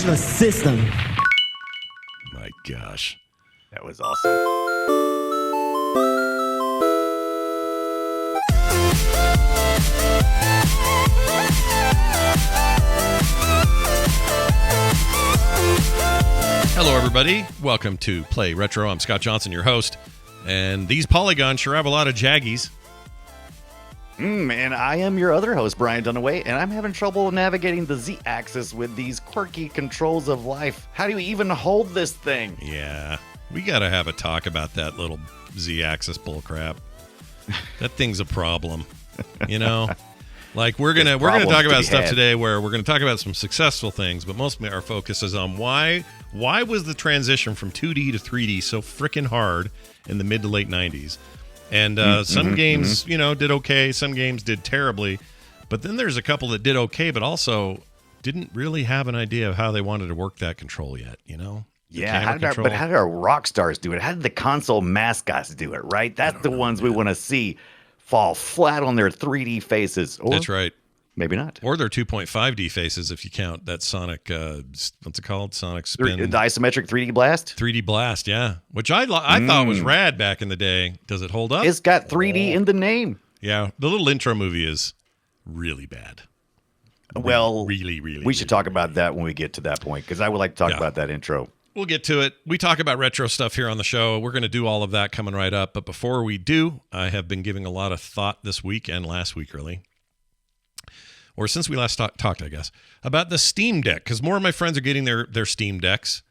Change the system. My gosh. That was awesome. Hello, everybody. Welcome to Play Retro. I'm Scott Johnson, your host. And these polygons sure have a lot of jaggies. And I am your other host, Brian Dunaway, and I'm having trouble navigating the Z-axis with these quirky controls of life. How do you even hold this thing? Yeah, we got to have a talk about that little Z-axis bullcrap. That thing's a problem, you know? Like we're gonna talk about stuff today where we're gonna talk about some successful things, but mostly our focus is on why was the transition from 2D to 3D so freaking hard in the mid to late 90s? And some games, you know, did okay. Some games did terribly. But then there's a couple that did okay, but also didn't really have an idea of how they wanted to work that control yet, you know? Yeah, how did our rock stars do it? How did the console mascots do it, right? That's the ones we want to see fall flat on their 3D faces. Or that's right. Maybe not. Or their 2.5D faces if you count that Sonic, what's it called? Sonic Spin. The isometric 3D Blast? 3D Blast, yeah. Which I thought was rad back in the day. Does it hold up? It's got 3D in the name. Yeah, the little intro movie is really bad. Well, really, we should talk about that when we get to that point, because I would like to talk about that intro. We'll get to it. We talk about retro stuff here on the show. We're going to do all of that coming right up. But before we do, I have been giving a lot of thought this week and last week, really. Or since we last talked, I guess, about the Steam Deck. Because more of my friends are getting their Steam Decks,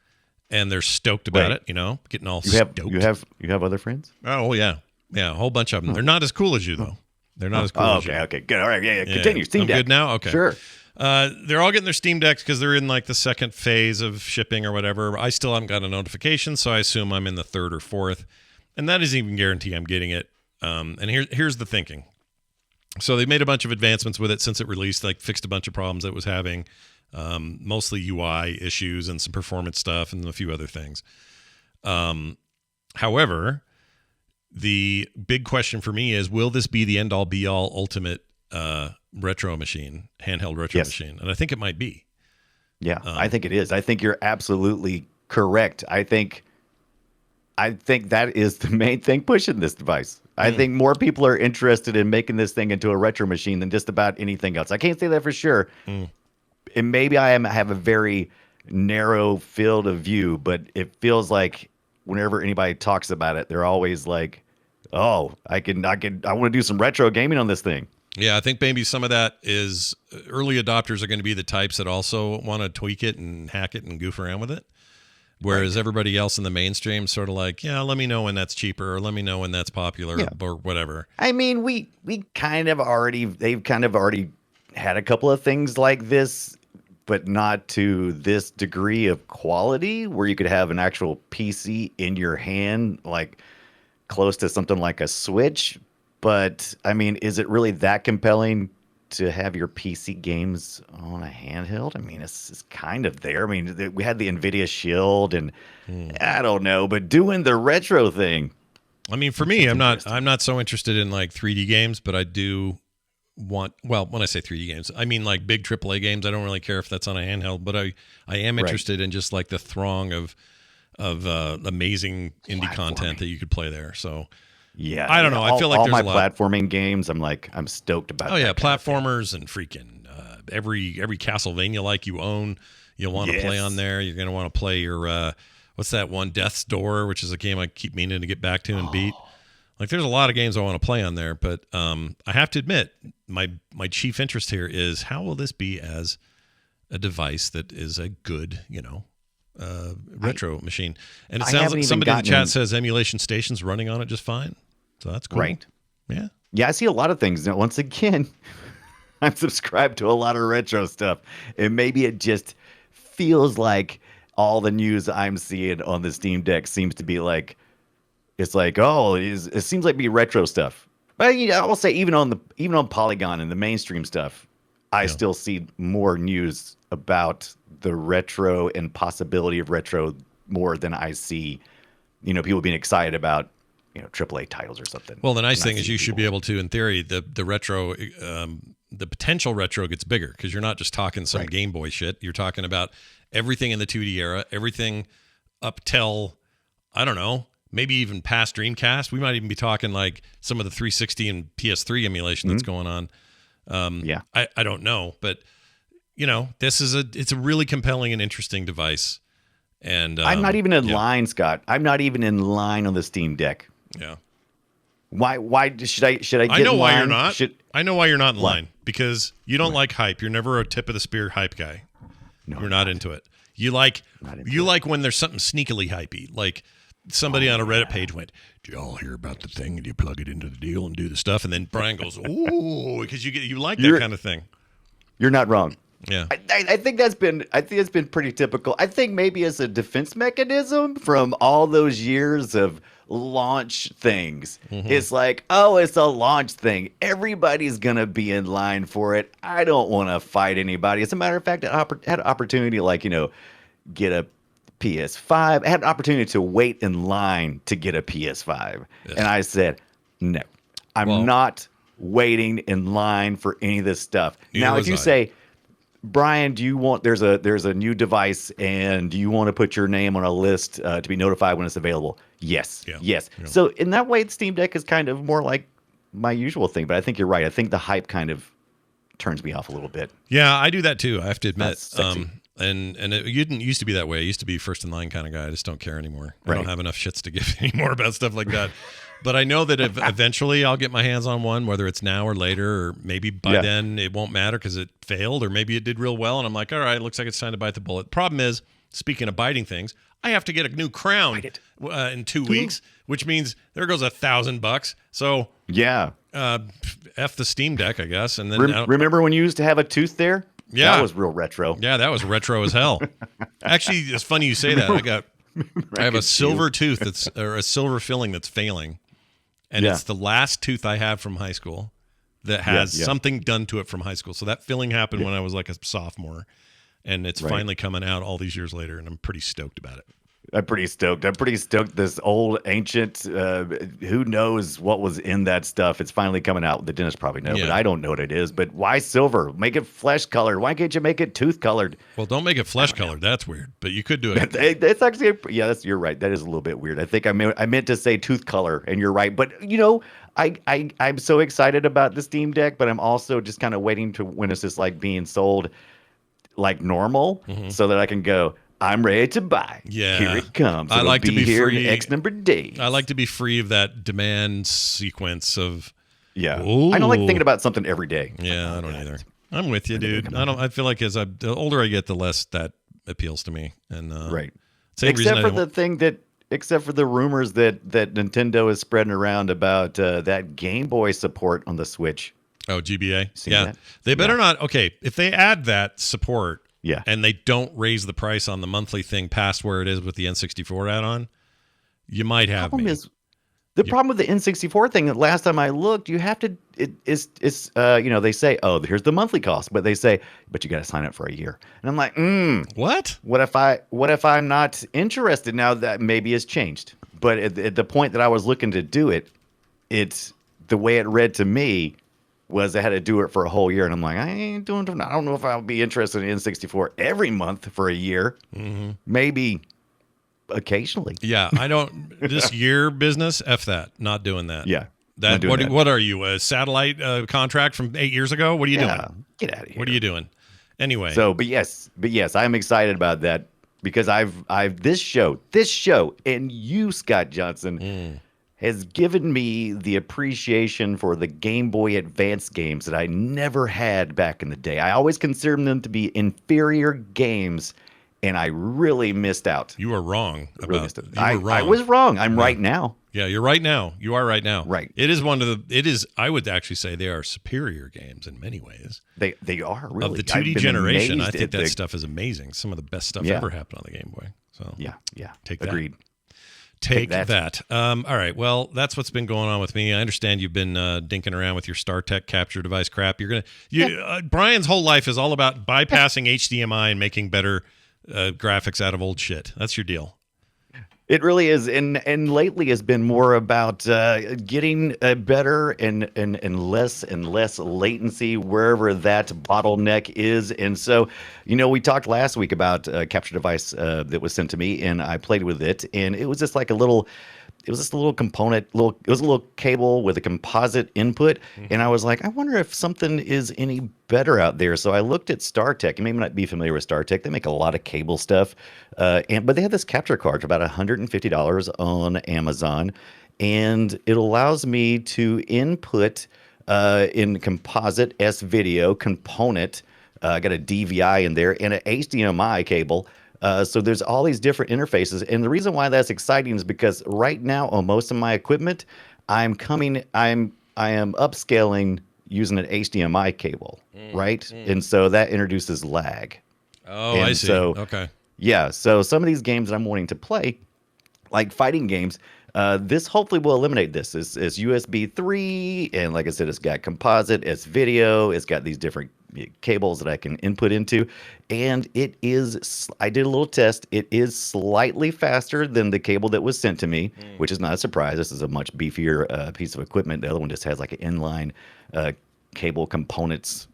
and they're stoked about it, you know, getting all stoked. You have other friends? Oh, yeah. Yeah, a whole bunch of them. They're not as cool as you, though. They're not as cool as you. Okay, good. All right, yeah. Continue. Steam Deck. Good now? Okay. Sure. They're all getting their Steam Decks because they're in like the second phase of shipping or whatever. I still haven't got a notification, so I assume I'm in the third or fourth. And that doesn't even guarantee I'm getting it. And here's the thinking. So they made a bunch of advancements with it since it released, like fixed a bunch of problems it was having, mostly UI issues and some performance stuff and a few other things. However, the big question for me is, will this be the end-all, be-all, ultimate retro machine, handheld retro machine? And I think it might be. Yeah, I think it is. I think you're absolutely correct. I think that is the main thing pushing this device. I think more people are interested in making this thing into a retro machine than just about anything else. I can't say that for sure. And maybe I have a very narrow field of view, but it feels like whenever anybody talks about it, they're always like, "Oh, I want to do some retro gaming on this thing." Yeah, I think maybe some of that is early adopters are going to be the types that also want to tweak it and hack it and goof around with it. Whereas everybody else in the mainstream sort of like, yeah, let me know when that's cheaper or let me know when that's popular or whatever. I mean, they've kind of already had a couple of things like this, but not to this degree of quality where you could have an actual PC in your hand, like close to something like a Switch. But I mean, is it really that compelling to have your PC games on a handheld? I mean, it's kind of there. I mean, we had the NVIDIA Shield, and I don't know, but doing the retro thing. I mean, for me, I'm not so interested in like 3D games, but I do want. Well, when I say 3D games, I mean like big AAA games. I don't really care if that's on a handheld, but I am interested in just like the throng of amazing indie content that you could play there. So. Yeah, I don't know. I feel like all there's my a lot. platforming games. I'm stoked about. Oh yeah, platformers and freaking every Castlevania like you own, you'll want to play on there. You're gonna want to play your what's that one, Death's Door, which is a game I keep meaning to get back to and beat. Like there's a lot of games I want to play on there, but I have to admit my chief interest here is how will this be as a device that is a good, retro machine. And it sounds like somebody in the chat says emulation station's running on it just fine. So that's cool. Right. Yeah. Yeah, I see a lot of things. Now, once again, I'm subscribed to a lot of retro stuff. And maybe it just feels like all the news I'm seeing on the Steam Deck seems to be like, it's like, it seems like be retro stuff. But I will say even on Polygon and the mainstream stuff, I still see more news about the retro and possibility of retro more than I see, people being excited about, AAA titles or something. Well, the nice thing is you should be able to, in theory, the retro the potential retro gets bigger because you're not just talking some Game Boy shit. You're talking about everything in the 2D era, everything up till, I don't know, maybe even past Dreamcast. We might even be talking like some of the 360 and PS3 emulation that's going on. I don't know, but it's a really compelling and interesting device. And I'm not even in line, Scott. I'm not even in line on the Steam Deck. Yeah. Why should I get I know in why line? you're not. I know why you're not in line, because you don't like hype. You're never a tip of the spear hype guy. No, you're not into it. You like when there's something sneakily hypey, like somebody on a Reddit page went, "Did y'all hear about the thing? And you plug it into the deal and do the stuff?" And then Brian goes, "Ooh," because you like that kind of thing. You're not wrong. Yeah, I think it's been pretty typical. I think maybe as a defense mechanism from all those years of launch things. It's like, oh, it's a launch thing. Everybody's gonna be in line for it. I don't want to fight anybody. As a matter of fact, I had an opportunity to get a PS5. I had an opportunity to wait in line to get a PS5, and I said, no, I'm not waiting in line for any of this stuff. Now, if you say, Brian, there's a new device, and do you want to put your name on a list to be notified when it's available? Yes. Yeah. Yes. Yeah. So in that way, the Steam Deck is kind of more like my usual thing, but I think you're right. I think the hype kind of turns me off a little bit. Yeah, I do that too. I have to admit. And it didn't used to be that way. I used to be first in line kind of guy. I just don't care anymore. I don't have enough shits to give anymore about stuff like that. But I know that eventually I'll get my hands on one, whether it's now or later, or maybe by then it won't matter because it failed, or maybe it did real well. And I'm like, all right, looks like it's time to bite the bullet. Problem is, speaking of biting things, I have to get a new crown in 2 weeks, which means there goes $1,000. So F the Steam Deck, I guess. And then remember when you used to have a tooth there? Yeah, that was real retro. Yeah, that was retro as hell. Actually, it's funny you say that. I have a silver tooth or a silver filling that's failing, and it's the last tooth I have from high school that has something done to it from high school. So that filling happened when I was like a sophomore, and it's finally coming out all these years later, and I'm pretty stoked about it. I'm pretty stoked. This old ancient, who knows what was in that stuff. It's finally coming out. The dentist probably know, but I don't know what it is. But why silver? Make it flesh colored. Why can't you make it tooth colored? Well, don't make it flesh colored. That's weird. But you could do it. It's actually, you're right. That is a little bit weird. I think I meant to say tooth color, and you're right. But I'm so excited about the Steam Deck, but I'm also just kind of waiting to when it's just like being sold like normal, so that I can go, I'm ready to buy. Yeah, here it comes. I like to be here free in X number of days. I like to be free of that demand sequence of. Yeah, ooh. I don't like thinking about something every day. Yeah, I don't either. I'm with you, dude. I feel like the older I get, the less that appeals to me. And except for the rumors that Nintendo is spreading around about that Game Boy support on the Switch. Oh, GBA. They better not. Okay, if they add that support. Yeah, and they don't raise the price on the monthly thing past where it is with the N64 add-on, you might have me. The problem with the N64 thing, that last time I looked, you have to, they say, oh, here's the monthly cost, but they say, but you got to sign up for a year. And I'm like, what? What if I'm not interested? Now that maybe it's changed, but at the point that I was looking to do it, it's the way it read to me was I had to do it for a whole year. And I'm like, I ain't doing it. I don't know if I'll be interested in N64 every month for a year. Maybe occasionally. Yeah, I don't. This year business, F that. Not doing that. Yeah. What are you, a satellite contract from 8 years ago? What are you doing? Get out of here. What are you doing? Anyway. So, but yes, I'm excited about that because I've this show and you, Scott Johnson, has given me the appreciation for the Game Boy Advance games that I never had back in the day. I always considered them to be inferior games, and I really missed out. You were wrong. I was wrong. I'm right now. Yeah, you're right now. You are right now. Right. It is I would actually say they are superior games in many ways. They are, really. Of the 2D generation, I think that stuff is amazing. Some of the best stuff ever happened on the Game Boy. So yeah. Take Agreed. That. Take that. All right. Well, that's what's been going on with me. I understand you've been dinking around with your StarTech capture device crap. Brian's whole life is all about bypassing HDMI and making better graphics out of old shit. That's your deal. It really is, and lately has been more about getting better and less latency wherever that bottleneck is. And so, we talked last week about a capture device that was sent to me, and I played with it, and it was just like a little. It was just a little component, it was a little cable with a composite input. And I was like, I wonder if something is any better out there. So I looked at StarTech. You may not be familiar with StarTech. They make a lot of cable stuff. But they have this capture card for about $150 on Amazon. And it allows me to input in composite S video component. I got a DVI in there and an HDMI cable. So there's all these different interfaces, and the reason why that's exciting is because right now on most of my equipment, I am upscaling using an HDMI cable, right? And so that introduces lag. Oh, and I see. So, okay. Yeah, so some of these games that I'm wanting to play, like fighting games, this hopefully will eliminate this. It's USB 3, and like I said, it's got composite, it's video, it's got these different cables that I can input into, and I did a little test. It is slightly faster than the cable that was sent to me, which is not a surprise. This is a much beefier piece of equipment. The other one just has like an inline cable components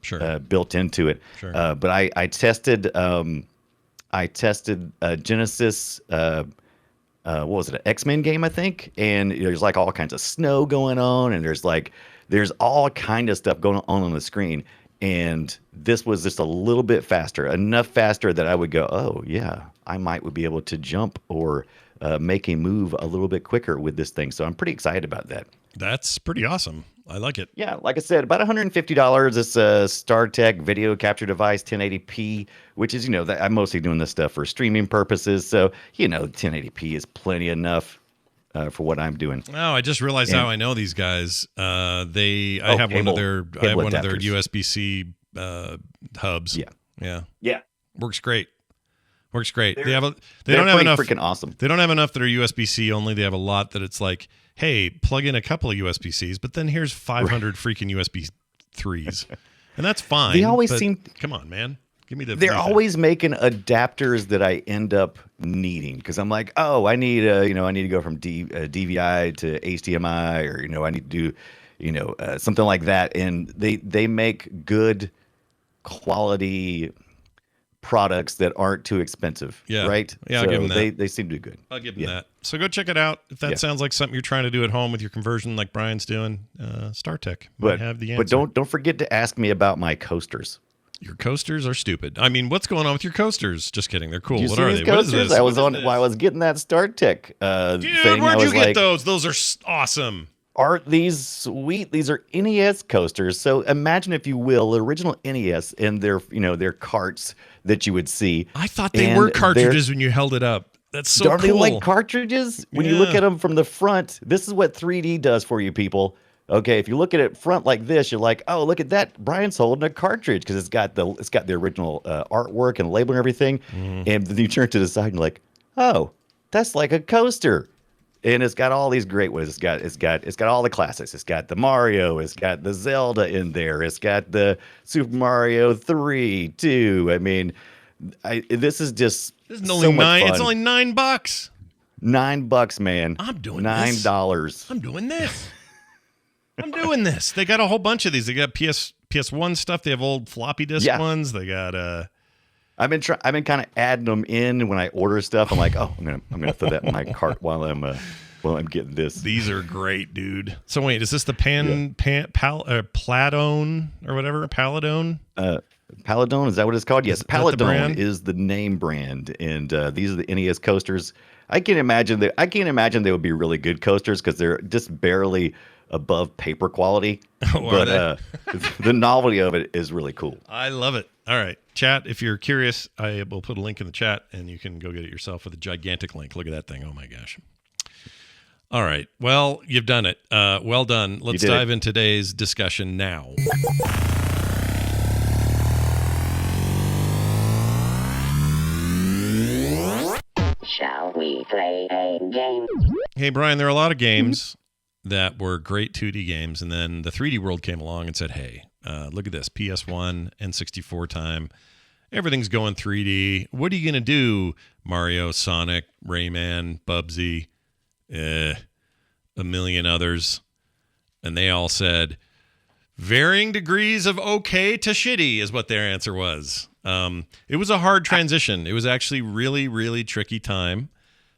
built into it. Sure. But I tested Genesis. What was it, an X-Men game, I think? And there's like all kinds of snow going on, and there's all kind of stuff going on the screen. And this was just a little bit faster, enough faster that I would go, oh yeah, I would be able to jump or make a move a little bit quicker with this thing. So I'm pretty excited about that. That's pretty awesome. I like it. Yeah, like I said, about $150. It's a StarTech video capture device, 1080p, which is, I'm mostly doing this stuff for streaming purposes. So, 1080p is plenty enough for what I'm doing. Oh, I just realized how I know these guys. I have one of their USB-C hubs. Yeah. Works great. They They're don't have enough. Freaking awesome. They don't have enough that are USB-C only. They have a lot that it's like, hey, plug in a couple of USB-Cs, but then here's 500 freaking USB 3s, and that's fine. They always seem. Come on, man. Give me the. They're always making adapters that I end up needing because I'm like, oh, I need to go from DVI to HDMI, or I need to do something like that, and they make good quality products that aren't too expensive. Yeah. Right. Yeah, I'll give them that. They seem to do good. I'll give them that. So go check it out if that sounds like something you're trying to do at home with your conversion, like Brian's doing. StarTech might have the answer. But don't forget to ask me about my coasters. Your coasters are stupid. I mean, what's going on with your coasters? Just kidding. They're cool. What are they? Coasters? What is this? While I was getting that StarTech thing. Where'd you get those? Those are awesome. Aren't these sweet? These are NES coasters. So imagine, if you will, the original NES and their carts that you would see. I thought they were cartridges when you held it up. That's so cool. Are they like cartridges? When you look at them from the front, this is what 3D does for you people. Okay, if you look at it front like this, you're like, oh, look at that. Brian's holding a cartridge because it's got the original artwork and label and everything. And then you turn to the side and you're like, oh, that's like a coaster. And it's got all these great ones. It's got all the classics. It's got the Mario. It's got the Zelda in there. It's got the Super Mario 3, 2. I mean, this is only much fun. It's only $9. $9, man. I'm doing $9. I'm doing this. I'm doing this. They got a whole bunch of these. They got PS1 stuff. They have old floppy disk ones. They got I've been kind of adding them in when I order stuff. I'm like, oh, I'm gonna throw that in my cart while I'm getting this. These are great, dude. So wait, is this the Paladone or whatever? Paladone? Paladone, is that what it's called? Yes, Paladone is the name brand, and these are the NES coasters. I can't imagine they would be really good coasters because they're just barely above paper quality. But the novelty of it is really cool. I love it. All right, chat, if you're curious, I will put a link in the chat and you can go get it yourself with a gigantic link. Look at that thing. Oh my gosh. All right. Well, you've done it. Well done. Let's dive into today's discussion now. Shall we play a game? Hey, Brian, there are a lot of games that were great 2D games, and then the 3D world came along and said, hey, look at this, PS1, N64 time. everything's going 3D. What are you going to do? Mario, Sonic, Rayman, Bubsy, a million others. And they all said, varying degrees of okay to shitty is what their answer was. It was a hard transition. It was actually really, really tricky time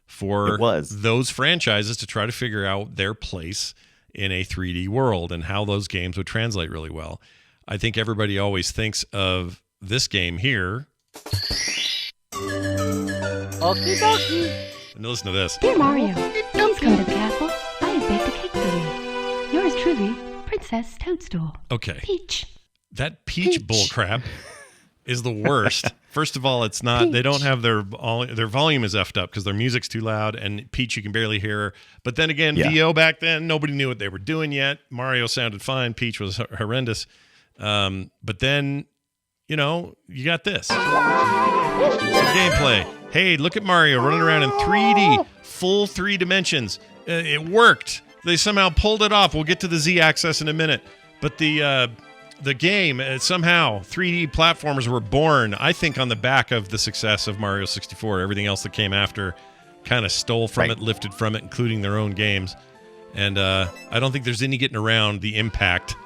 for those franchises to try to figure out their place in a 3D world and how those games would translate really well. I think everybody always thinks of this game here. Okie dokie. And listen to this. Dear Mario, please come to the castle. I have baked a cake for you. Yours truly, Princess Toadstool. Okay. Peach. That Peach bullcrap is the worst. First of all, it's not. Peach. They don't have their volume is effed up because their music's too loud, and Peach you can barely hear her. But then again, VO back then, nobody knew what they were doing yet. Mario sounded fine. Peach was horrendous. But then, you got this. Some gameplay. Hey, look at Mario running around in 3D, full 3 dimensions. It worked. They somehow pulled it off. We'll get to the Z-axis in a minute. But the game, somehow, 3D platformers were born, I think, on the back of the success of Mario 64. Everything else that came after kind of stole from it, lifted from it, including their own games. And I don't think there's any getting around the impact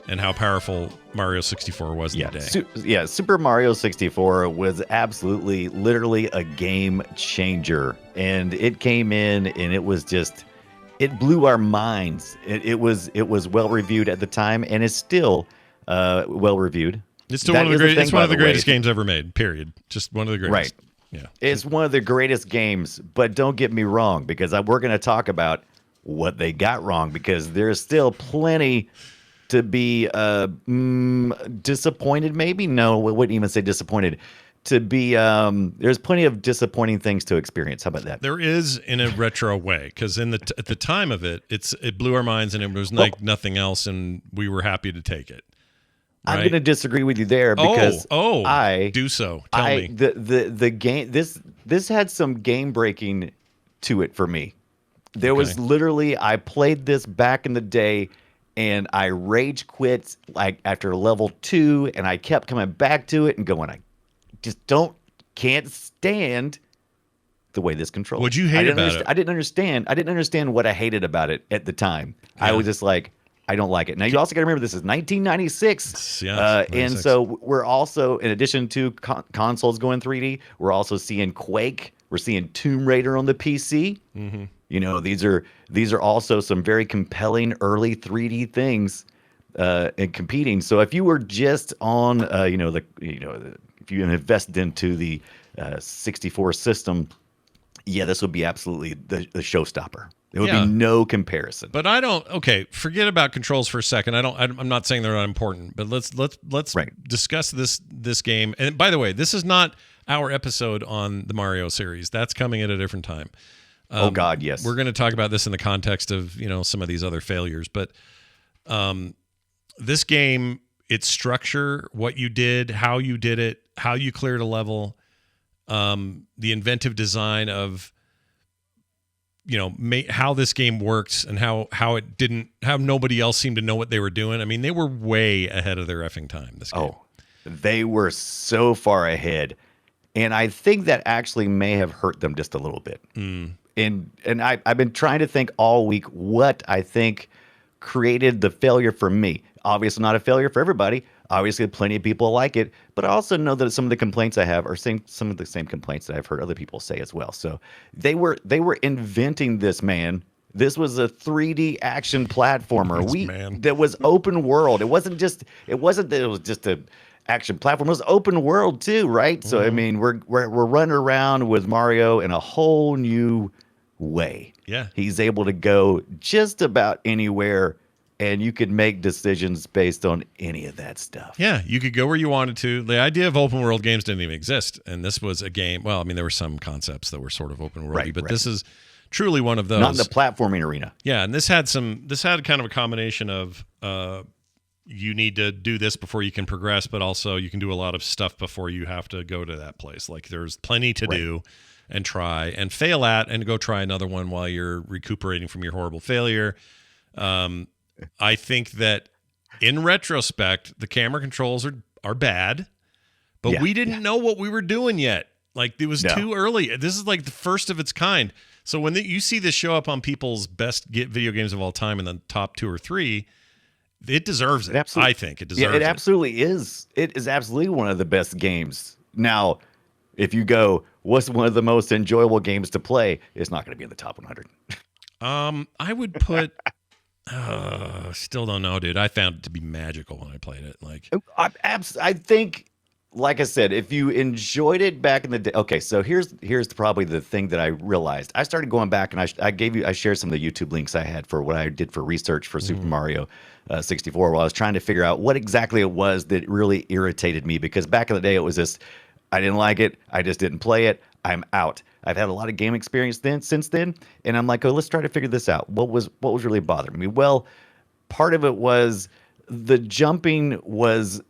and how powerful Mario 64 was in the day. Super Mario 64 was absolutely, literally a game changer. And it came in and it was just, it blew our minds. It was well reviewed at the time, and it's still well reviewed. It's still one of the greatest. It's one of the greatest games ever made. Period. Just one of the greatest. Right. Yeah. It's one of the greatest games. But don't get me wrong, because we're going to talk about what they got wrong, because there's still plenty to be disappointed. Maybe no, we wouldn't even say disappointed. To be there's plenty of disappointing things to experience. How about that? There is, in a retro way, because at the time of it, it blew our minds, and it was like nothing else, and we were happy to take it. Right? I'm going to disagree with you there, because I do so. Tell me. The game, this had some game breaking to it for me. There was literally, I played this back in the day, and I rage quit like after level 2, and I kept coming back to it and going, I just can't stand the way this controls. What'd you hate about it? I didn't understand what I hated about it at the time. Yeah. I was just like, I don't like it. Now, you also got to remember, this is 1996. And so we're also, in addition to consoles going 3D, we're also seeing Quake. We're seeing Tomb Raider on the PC. Mm-hmm. These are also some very compelling early 3D things and competing. So if you were just on, if you invested into the 64 system, this would be absolutely the showstopper. There would be no comparison. But forget about controls for a second. I'm not saying they're not important, but let's discuss this game. And by the way, this is not our episode on the Mario series. That's coming at a different time. Oh God, yes. We're going to talk about this in the context of, some of these other failures, but this game, its structure, what you did, how you did it, how you cleared a level, the inventive design of, how this game works and how nobody else seemed to know what they were doing. I mean, they were way ahead of their effing time. This game. Oh, they were so far ahead, and I think that actually may have hurt them just a little bit. And I've been trying to think all week what I think created the failure for me. Obviously not a failure for everybody. Obviously plenty of people like it, but I also know that some of the complaints I have are some of the same complaints that I've heard other people say as well. So they were inventing this, man. This was a 3D action platformer. That was open world. It wasn't that it was just a action platform. It was open world too, right? Mm-hmm. So I mean, we're running around with Mario in a whole new way. Yeah. He's able to go just about anywhere, and you could make decisions based on any of that stuff. Yeah, you could go where you wanted to. The idea of open world games didn't even exist, and this was a game. Well, I mean, there were some concepts that were sort of open worldy, but this is truly one of those. Not in the platforming arena. Yeah, and this had kind of a combination of you need to do this before you can progress, but also you can do a lot of stuff before you have to go to that place. Like there's plenty to do and try and fail at, and go try another one while you're recuperating from your horrible failure. I think that in retrospect, the camera controls are bad, but we didn't know what we were doing yet. Like, it was too early. This is like the first of its kind. So when you see this show up on people's best video games of all time in the top 2 or 3, it deserves it. I think it deserves it. It absolutely is. It is absolutely one of the best games. Now, if you go, what's one of the most enjoyable games to play? It's not going to be in the top 100. I would put. Still don't know, dude. I found it to be magical when I played it. Like, I think, like I said, if you enjoyed it back in the day. Okay, so here's probably the thing that I realized. I started going back, and I shared some of the YouTube links I had for what I did for research for Super Mario 64, while I was trying to figure out what exactly it was that really irritated me. Because back in the day, it was just, I didn't like it. I just didn't play it. I'm out. I've had a lot of game experience since then, and I'm like, oh, let's try to figure this out. What was really bothering me? Well, part of it was the jumping was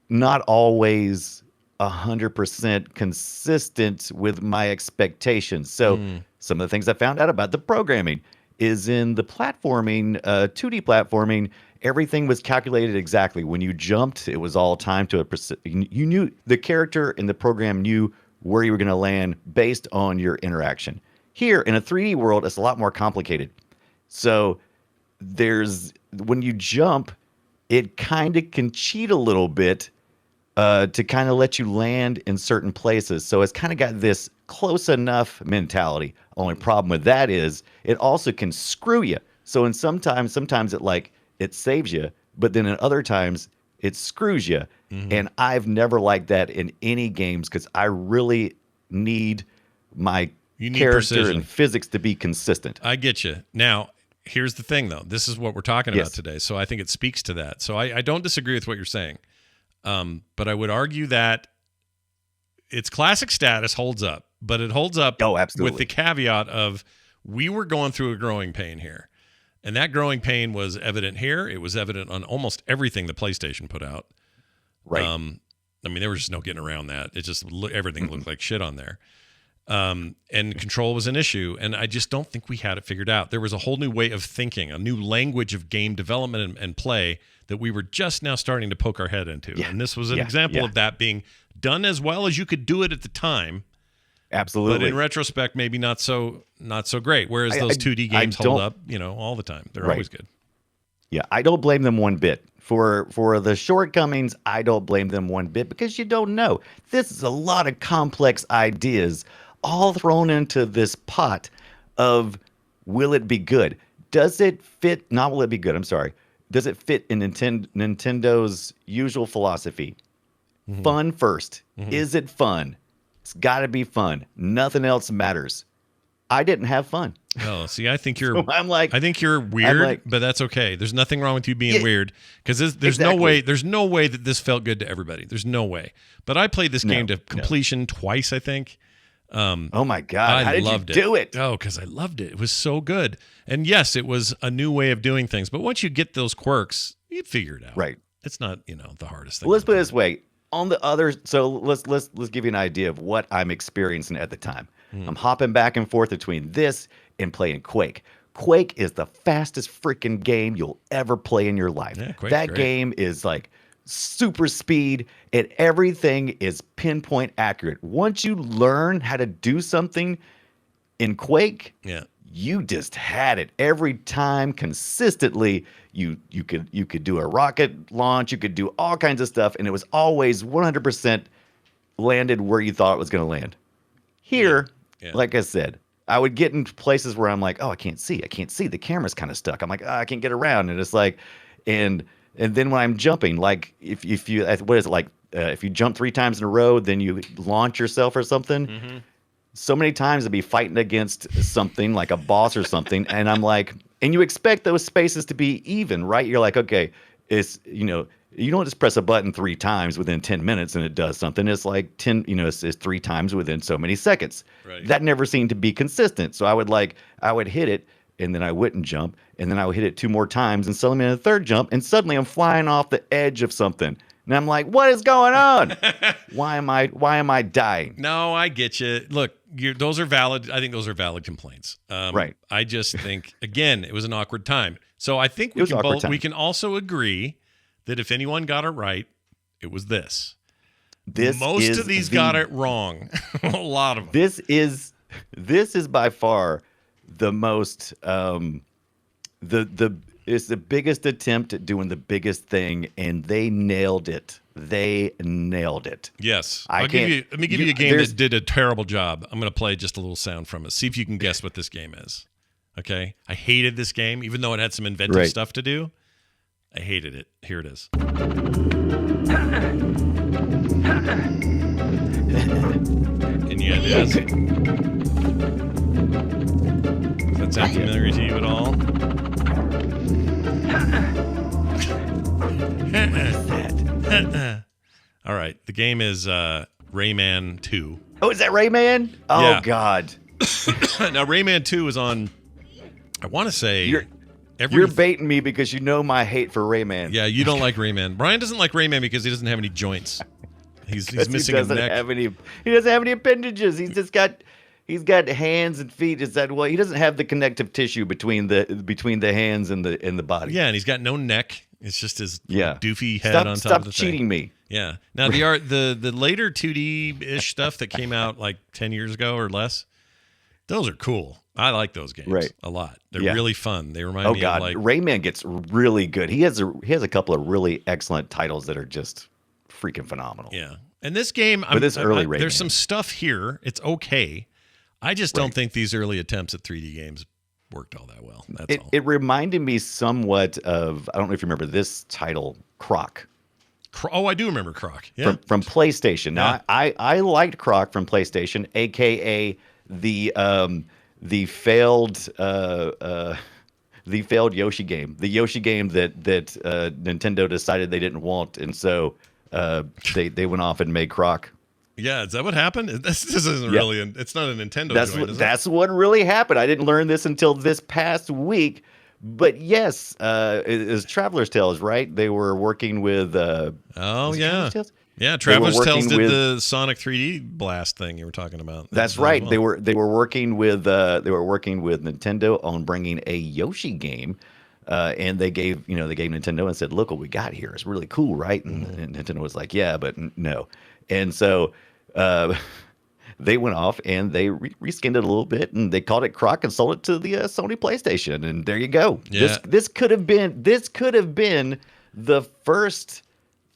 not always 100% consistent with my expectations. So some of the things I found out about the programming is in the platforming, 2D platforming, everything was calculated exactly. When you jumped, it was all timed to you knew, the character in the program knew where you were going to land based on your interaction. Here in a 3D world, it's a lot more complicated. So when you jump, it kind of can cheat a little bit to kind of let you land in certain places. So it's kind of got this close enough mentality. Only problem with that is it also can screw you. So sometimes it saves you, but then in other times it screws you. And I've never liked that in any games, because I really need my character precision and physics to be consistent. I get you. Now, here's the thing, though. This is what we're talking about today. So I think it speaks to that. So I don't disagree with what you're saying. But I would argue that its classic status holds up, but it holds up with the caveat of we were going through a growing pain here. And that growing pain was evident here. It was evident on almost everything the PlayStation put out. Right. I mean, there was just no getting around that. It just everything looked like shit on there. And control was an issue, and I just don't think we had it figured out. There was a whole new way of thinking, a new language of game development and play that we were just now starting to poke our head into. And this was an example of that being done as well as you could do it at the time. Absolutely. But in retrospect, maybe not so great. Whereas those 2D games hold up, all the time. They're always good. Yeah, I don't blame them one bit. For the shortcomings, I don't blame them one bit, because you don't know. This is a lot of complex ideas all thrown into this pot of, will it be good? Does it fit? Not will it be good, I'm sorry. Does it fit in Nintendo's usual philosophy? Fun first. Is it fun? It's got to be fun. Nothing else matters. I didn't have fun. Oh, see, I think you're. So I think you're weird, but that's okay. There's nothing wrong with you being weird, because there's no way. There's no way that this felt good to everybody. There's no way. But I played this game to completion twice, I think. Oh my God! How did you do it? Oh, because I loved it. It was so good. And yes, it was a new way of doing things. But once you get those quirks, you figure it out. Right. It's not the hardest thing. Well, let's put it this way. On the other, so let's give you an idea of what I'm experiencing at the time. I'm hopping back and forth between this and playing Quake. Quake is the fastest freaking game you'll ever play in your life. Yeah, Quake's that great. Game is like super speed, and everything is pinpoint accurate. Once you learn how to do something in Quake, you just had it every time consistently. You could do a rocket launch, you could do all kinds of stuff, and it was always 100% landed where you thought it was going to land. Here, like I said, I would get in places where I'm like, oh, I can't see. The camera's kind of stuck. I'm like, oh, I can't get around. And it's like, and then when I'm jumping, like if you, what is it, like if you jump 3 times in a row, then you launch yourself or something. So many times I'd be fighting against something like a boss or something. And I'm like, and you expect those spaces to be even, right? You're like, okay, it's, you don't just press a button 3 times within 10 minutes and it does something. It's like 10, it's 3 times within so many seconds. Right. That never seemed to be consistent. So I would hit it, and then I wouldn't jump, and then I would hit it 2 more times, and suddenly in the 3rd jump, and suddenly I'm flying off the edge of something. And I'm like, what is going on? Why am I dying? No, I get you. Look, those are valid. I think those are valid complaints. Right. I just think, again, it was an awkward time. So I think we can also agree that if anyone got it right, it was this. Most of these got it wrong. A lot of them. This is by far the most it's the biggest attempt at doing the biggest thing, and they nailed it. Yes. Let me give you a game that did a terrible job. I'm going to play just a little sound from it. See if you can guess what this game is. Okay? I hated this game, even though it had some inventive stuff to do. I hated it. Here it is. And yeah, it is. Does that sound familiar to you at all? All right. The game is Rayman 2. Oh, is that Rayman? Oh, yeah. God. Now, Rayman 2 is on, I want to say... You're baiting me because you know my hate for Rayman. Yeah, you don't like Rayman. Brian doesn't like Rayman because he doesn't have any joints. He's missing a neck. He doesn't have any appendages. He's got hands and feet. He doesn't have the connective tissue between the hands and the body. Yeah, and he's got no neck. It's just his doofy head on top of the thing. Stop cheating me. Yeah. Now the later 2D-ish stuff that came out like 10 years ago or less, those are cool. I like those games a lot. They're really fun. They remind me of like Rayman gets really good. He has a couple of really excellent titles that are just freaking phenomenal. Yeah. And this game, Rayman, there's some stuff here. It's okay. I just don't think these early attempts at 3D games worked all that well. That's all. It reminded me somewhat of, I don't know if you remember this title, Croc. Oh, I do remember Croc. Yeah. From PlayStation. Now, I liked Croc from PlayStation, aka the failed Yoshi game. The Yoshi game that Nintendo decided they didn't want, and so they went off and made Croc. Yeah, is that what happened? This isn't really. It's not a Nintendo joint. That's what really happened. I didn't learn this until this past week. But yes, is Traveler's Tales, right? They were working with. Yeah, Traveler's Tales did the Sonic 3D Blast thing you were talking about. That's right. Well. They were working with Nintendo on bringing a Yoshi game, and they gave Nintendo and said, "Look what we got here. It's really cool, right?" And Nintendo was like, "Yeah, but no." And so they went off and they reskinned it a little bit, and they called it Croc and sold it to the Sony PlayStation. And there you go. Yeah. This could have been the first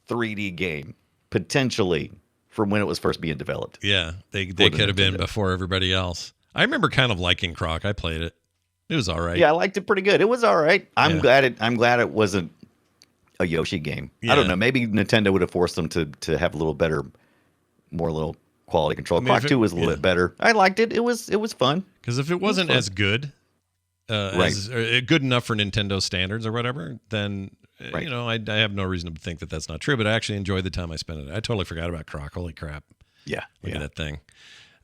3D game potentially from when it was first being developed. Yeah, they could have been before everybody else. I remember kind of liking Croc. I played it. It was all right. Yeah, I liked it pretty good. It was all right. I'm glad it wasn't a Yoshi game. Yeah. I don't know. Maybe Nintendo would have forced them to have a little better, more little quality control. Croc 2 was a little bit better. I liked it. It was fun. Because if it wasn't as good, good enough for Nintendo standards or whatever, then I have no reason to think that that's not true. But I actually enjoyed the time I spent it. I totally forgot about Croc. Holy crap! Yeah, look at that thing.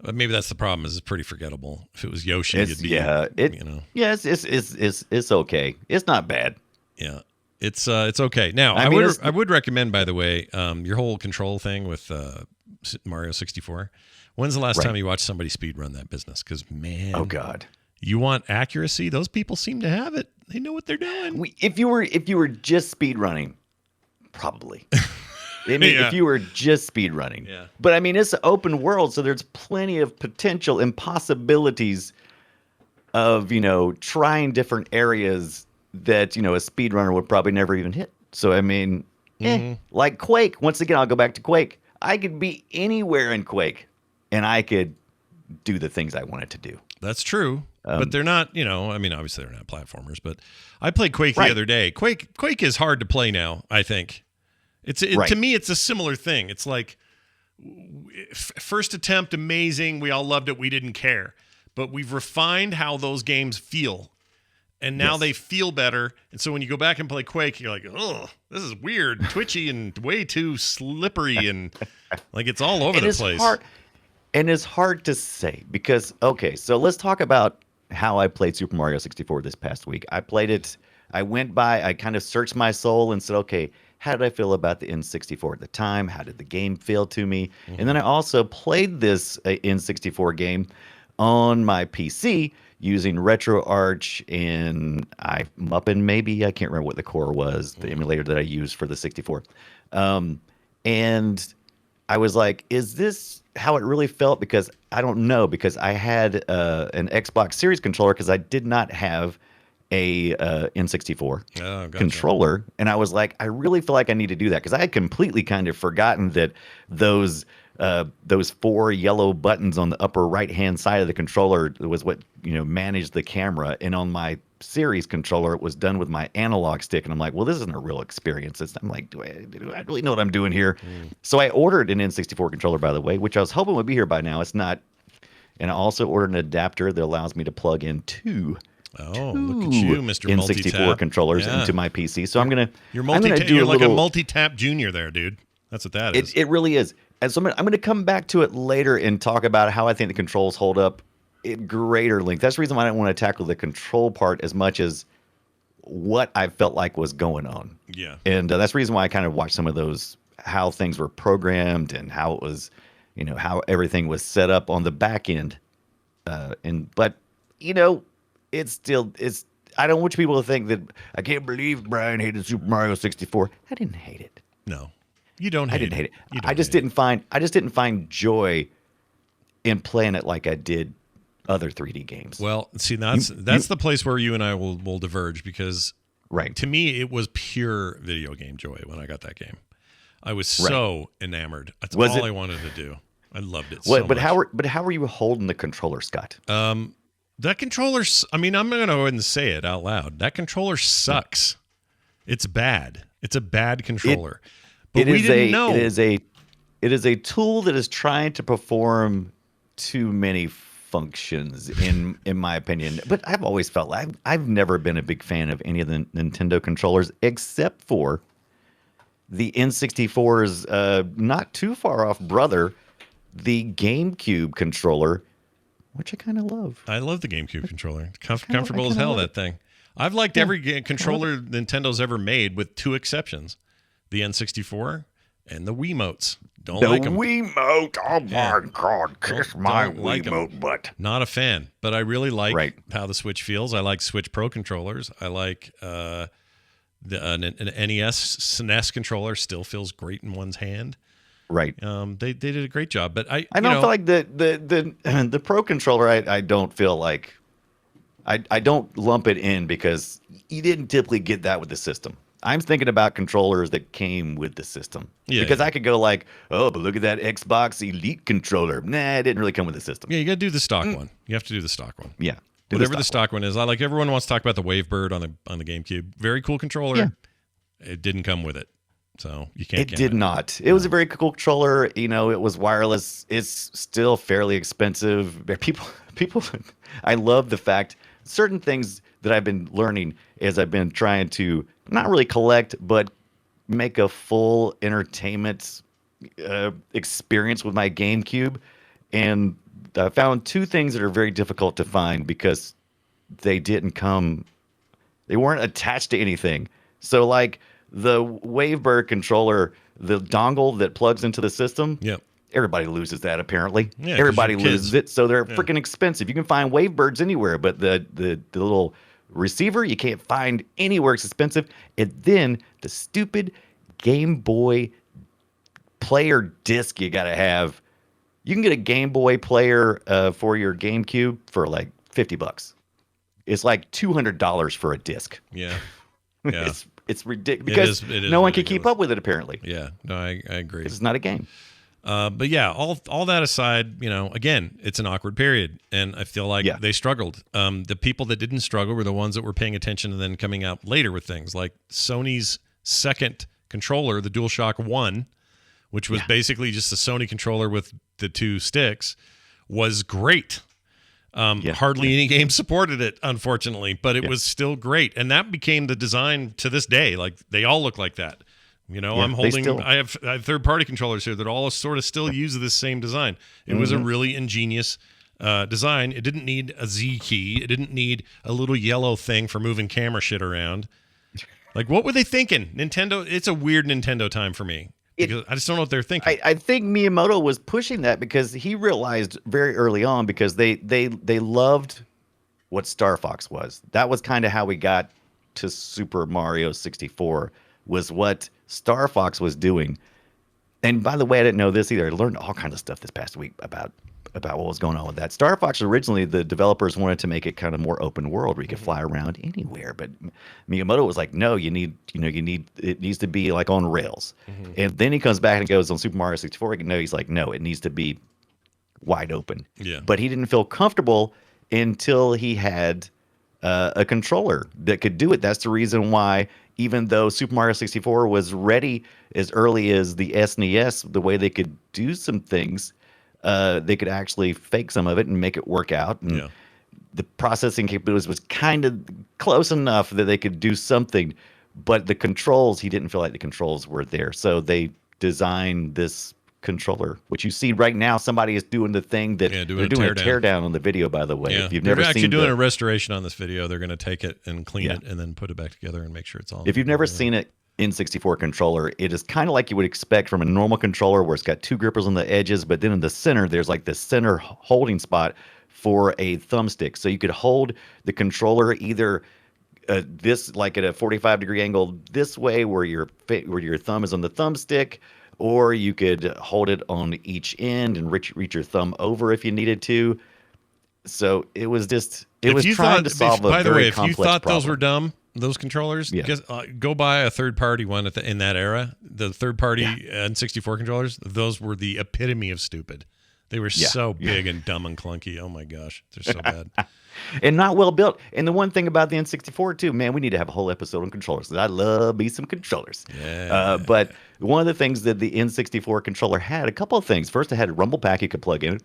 But maybe that's the problem. Is it's pretty forgettable. If it was Yoshi, it's okay. It's not bad. Yeah. It's okay. Now, I would recommend, by the way, your whole control thing with Mario 64. When's the last time you watched somebody speedrun that business? Because, man. Oh, God. You want accuracy? Those people seem to have it. They know what they're doing. If you were just speedrunning, probably. I mean, if you were just speedrunning. Yeah. But, I mean, it's an open world, so there's plenty of potential and possibilities of, trying different areas that, a speedrunner would probably never even hit. So, I mean, like Quake. Once again, I'll go back to Quake. I could be anywhere in Quake, and I could do the things I wanted to do. That's true. But they're not, obviously they're not platformers, but I played Quake the other day. Quake is hard to play now, I think. To me, it's a similar thing. It's like first attempt, amazing. We all loved it. We didn't care. But we've refined how those games feel. And now they feel better. And so when you go back and play Quake, you're like, oh, this is weird, twitchy, and way too slippery. And like it's all over the place. And it's hard to say because, okay, so let's talk about how I played Super Mario 64 this past week. I played it. I went by, I kind of searched my soul and said, okay, how did I feel about the N64 at the time? How did the game feel to me? Mm-hmm. And then I also played this N64 game on my PC using RetroArch and Muppin, maybe. I can't remember what the core was, the emulator that I used for the 64. And I was like, is this how it really felt? Because I don't know, because I had an Xbox Series controller because I did not have a N64 Oh, gotcha. controller. And I was like, I really feel like I need to do that because I had completely kind of forgotten that those 4 yellow buttons on the upper right-hand side of the controller was what, managed the camera. And on my Series controller, it was done with my analog stick. And I'm like, well, this isn't a real experience. I'm like, do I really know what I'm doing here? So I ordered an N64 controller, by the way, which I was hoping would be here by now. It's not. And I also ordered an adapter that allows me to plug in two look at you, Mr. N64 Multitap. controllers Yeah. into my PC. So I'm gonna You're do like a multi-tap junior there, dude. That's what that is. It really is. And so I'm gonna come back to it later and talk about how I think the controls hold up at greater length. That's the reason why I didn't want to tackle the control part as much as what I felt like was going on. Yeah. And that's the reason why I kind of watched some of those, how things were programmed and how it was, how everything was set up on the back end. But it's I don't want people to think that I can't believe Brian hated Super Mario 64. I didn't hate it. No, you don't hate I didn't hate it. You don't I just hate didn't find joy in playing it like I did other 3D games. Well, see, that's the place where you and I will diverge because right. to me, it was pure video game joy when I got that game. I was so enamored. That's all I wanted to do. I loved it so much. But how were you holding the controller, Scott? That controller, I mean, I'm going to go ahead and say it out loud. That controller sucks. It's bad. It's a bad controller. But we didn't know. It is a tool that is trying to perform too many functions, in my opinion. But I've always felt like I've never been a big fan of any of the Nintendo controllers except for the N64's not too far off brother, the GameCube controller, which I kind of love. I love the GameCube controller. Comfortable as hell, that thing. I've liked every controller Nintendo's ever made with two exceptions. The N64 and the Wiimotes. Don't like them. The Wiimote. Oh, my God. Kiss my Wiimote butt. Not a fan, but I really like how the Switch feels. I like Switch Pro controllers. I like an NES SNES controller. Still feels great in one's hand. Right. They did a great job, but I don't feel like the Pro controller. I don't feel like I don't lump it in because you didn't typically get that with the system. I'm thinking about controllers that came with the system. Because I could go like, oh, but look at that Xbox Elite controller. Nah, it didn't really come with the system. Yeah, you got to do the stock one. You have to do the stock one. Yeah. Whatever the stock one is. I like everyone wants to talk about the Wavebird on the GameCube. Very cool controller. Yeah. It didn't come with it. So you can't. It did not. It was a very cool controller. It was wireless. It's still fairly expensive. People, I love the fact certain things that I've been learning as I've been trying to not really collect, but make a full entertainment experience with my GameCube. And I found two things that are very difficult to find because they weren't attached to anything. So like the Wavebird controller, the dongle that plugs into the system. Yep. Everybody loses that apparently. Yeah, everybody loses it, so they're freaking expensive. You can find Wavebirds anywhere, but the little receiver you can't find anywhere. It's expensive. And then the stupid Game Boy player disc you gotta have. You can get a Game Boy player for your GameCube for like $50. It's like $200 for a disc. Yeah. Yeah. It's ridiculous because no one can keep up with it apparently. Yeah. No, I agree. It's not a game. But yeah, all that aside, again, it's an awkward period, and I feel like they struggled. The people that didn't struggle were the ones that were paying attention and then coming out later with things like Sony's second controller, the DualShock 1, which was basically just a Sony controller with the two sticks, was great. Hardly any game supported it, unfortunately, but it was still great, and that became the design to this day. Like they all look like that. I'm holding. I have third-party controllers here that all sort of still use this same design. It was a really ingenious design. It didn't need a Z key. It didn't need a little yellow thing for moving camera shit around. Like, what were they thinking? Nintendo. It's a weird Nintendo time for me because I just don't know what they're thinking. I think Miyamoto was pushing that because he realized very early on because they loved what Star Fox was. That was kind of how we got to Super Mario 64. Was what Star Fox was doing. And by the way, I didn't know this either. I learned all kinds of stuff this past week about what was going on with that. Star Fox, originally, the developers wanted to make it kind of more open world where you could fly around anywhere. But Miyamoto was like, no, it needs to be like on rails. And then he comes back and goes on Super Mario 64. He's like, no, it needs to be wide open. Yeah. But he didn't feel comfortable until he had a controller that could do it. That's the reason why, even though Super Mario 64 was ready as early as the SNES, the way they could do some things, they could actually fake some of it and make it work out. And the processing capabilities was kind of close enough that they could do something. But the controls, he didn't feel like the controls were there. So they designed this controller, which you see right now. Somebody is doing the thing that they're doing a teardown on the video, by the way. Yeah. If you've They're never actually seen doing a restoration on this video. They're going to take it and clean it and then put it back together and make sure it's all. If you've never seen it, N64 controller, it is kind of like you would expect from a normal controller, where it's got two grippers on the edges, but then in the center, there's like the center holding spot for a thumbstick. So you could hold the controller either this, like at a 45-degree angle this way, where your thumb is on the thumbstick, or you could hold it on each end and reach your thumb over if you needed to. So it was just, it was trying to solve a very complex problem. By the way, if you thought those were dumb, those controllers, go buy a third-party one in that era. The third-party N64 controllers, those were the epitome of stupid. They were so big and dumb and clunky. Oh, my gosh. They're so bad. And not well built. And the one thing about the N64, too, man, we need to have a whole episode on controllers. I love me some controllers. Yeah. But one of the things that the N64 controller had, a couple of things. First, it had a rumble pack you could plug in.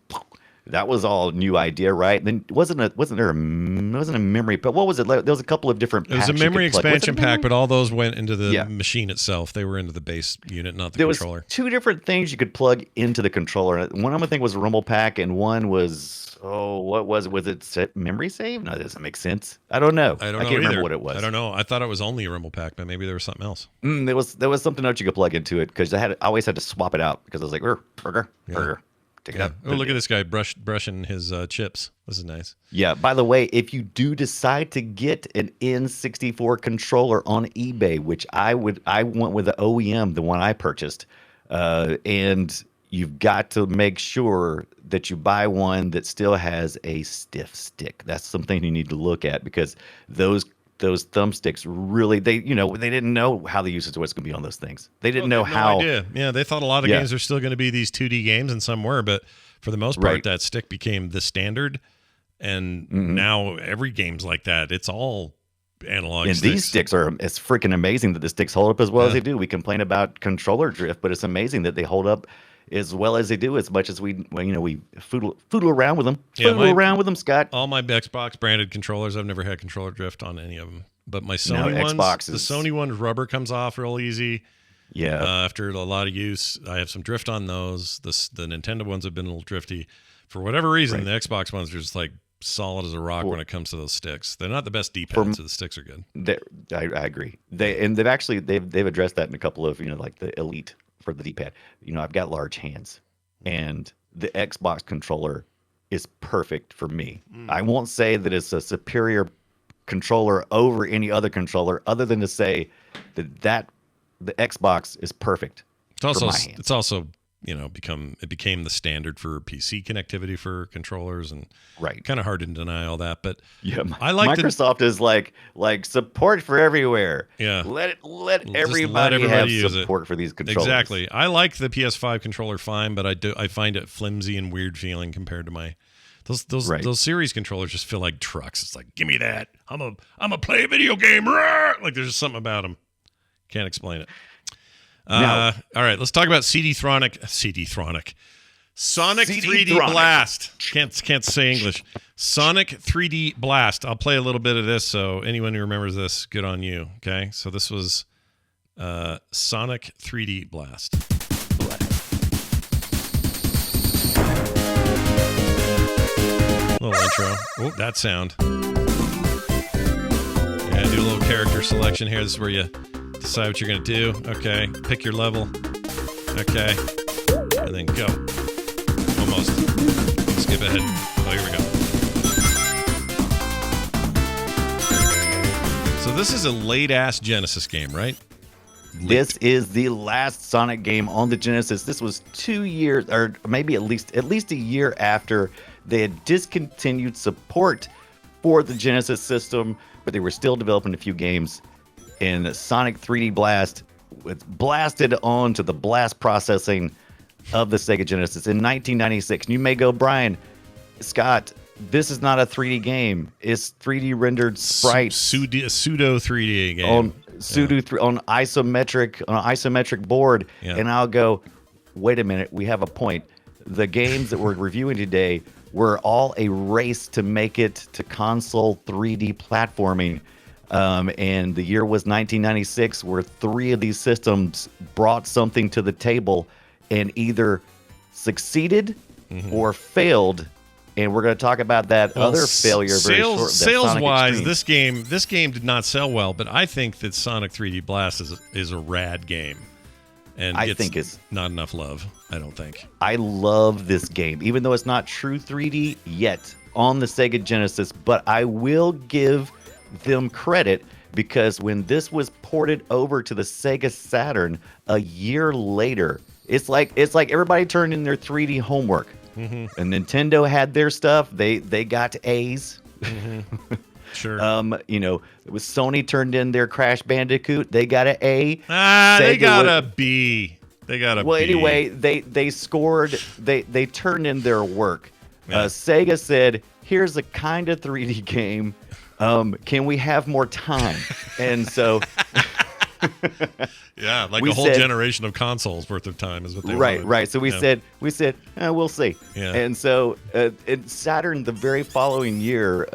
That was all new idea, right? Then wasn't there a memory? But what was it? There was a couple of different packs. It was a memory expansion pack, but all those went into the machine itself. They were into the base unit, not the controller. There was two different things you could plug into the controller. One of them, I think, was a rumble pack, and one was, what was it? Was it memory save? No, that doesn't make sense. I don't know. I can't remember what it was. I don't know. I thought it was only a rumble pack, but maybe there was something else. There was something else you could plug into it, because I always had to swap it out, because I was like, burger. Take it out. Oh, look at this guy brushing his chips. This is nice. Yeah. By the way, if you do decide to get an N64 controller on eBay, which I went with the OEM, the one I purchased, and you've got to make sure that you buy one that still has a stiff stick. That's something you need to look at, because those thumbsticks really, they didn't know how the usage was going to be on those things. They didn't know how. No idea. Yeah, they thought a lot of games are still going to be these 2D games, and some were, but for the most part, that stick became the standard. And now every game's like that. It's all analog and sticks. These sticks it's freaking amazing that the sticks hold up as well as they do. We complain about controller drift, but it's amazing that they hold up as well as they do, as much as we foodle around with them. Around with them, Scott. All my Xbox branded controllers, I've never had controller drift on any of them. But my Sony ones, the Sony ones, rubber comes off real easy. Yeah. After a lot of use, I have some drift on those. The Nintendo ones have been a little drifty. For whatever reason, the Xbox ones are just like solid as a rock when it comes to those sticks. They're not the best D-pads, so the sticks are good. I agree. They've addressed that in a couple of, like the Elite for the D-pad. I've got large hands, and the Xbox controller is perfect for me. I won't say that it's a superior controller over any other controller, other than to say that the Xbox is perfect for my hands. It's also became the standard for PC connectivity for controllers, and kind of hard to deny all that. But I like Microsoft is like support for everywhere. Yeah, let everybody have support for these controllers. Exactly. I like the PS5 controller fine, but I find it flimsy and weird feeling compared to those series controllers. Just feel like trucks. It's like, give me that. I'm a play a video game. Like there's just something about them. Can't explain it. All right, let's talk about Sonic 3D Blast. Can't say English. Sonic 3D Blast. I'll play a little bit of this, so anyone who remembers this, good on you. Okay, so this was Sonic 3D Blast. Little intro. Oh, that sound. Yeah, do a little character selection here. This is where you decide what you're going to do. Okay. Pick your level. Okay. And then go. Almost. Skip ahead. Oh, here we go. So this is a late-ass Genesis game, right? This is the last Sonic game on the Genesis. This was 2 years, or maybe at least a year after they had discontinued support for the Genesis system, but they were still developing a few games. And Sonic 3D Blast was blasted onto the blast processing of the Sega Genesis in 1996. And you may go, Brian, Scott, this is not a 3D game. It's 3D rendered sprites. Pseudo 3D game. On isometric board. Yeah. And I'll go, wait a minute, we have a point. The games that we're reviewing today were all a race to make it to console 3D platforming. And the year was 1996, where 3 of these systems brought something to the table and either succeeded or failed. And we're going to talk about that other failure very short. Sales-wise, this game did not sell well, but I think that Sonic 3D Blast is a rad game. And I think it's not enough love, I don't think. I love this game, even though it's not true 3D yet on the Sega Genesis, but I will give them credit because when this was ported over to the Sega Saturn a year later, it's like everybody turned in their 3D homework. Mm-hmm. And Nintendo had their stuff. They got A's. Mm-hmm. Sure. It was Sony turned in their Crash Bandicoot. They got an A. They got a B. Well, anyway, they scored. They turned in their work. Yeah. Sega said, "Here's a kind of 3D game. Can we have more time?" And so. Yeah, like a whole generation of consoles worth of time is what they wanted. Right. So we said, we'll see. Yeah. And so in Saturn, the very following year,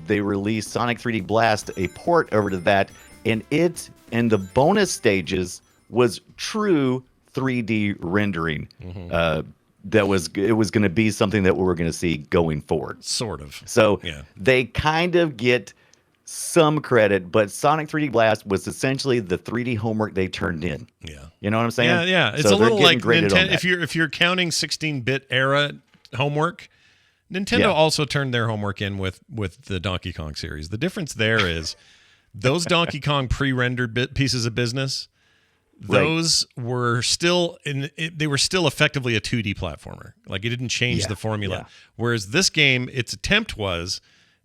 they released Sonic 3D Blast, a port over to that, and it and the bonus stages was true 3D rendering. Mm-hmm. It was going to be something that we were going to see going forward. Sort of. So they kind of get some credit, but Sonic 3D Blast was essentially the 3D homework they turned in. Yeah. You know what I'm saying? Yeah. It's so a little like Nintendo. If you're counting 16-bit era homework, Nintendo also turned their homework in with the Donkey Kong series. The difference there is those Donkey Kong pre-rendered pieces of business, those were still they were still effectively a 2D platformer. Like it didn't change the formula. Yeah. Whereas this game, its attempt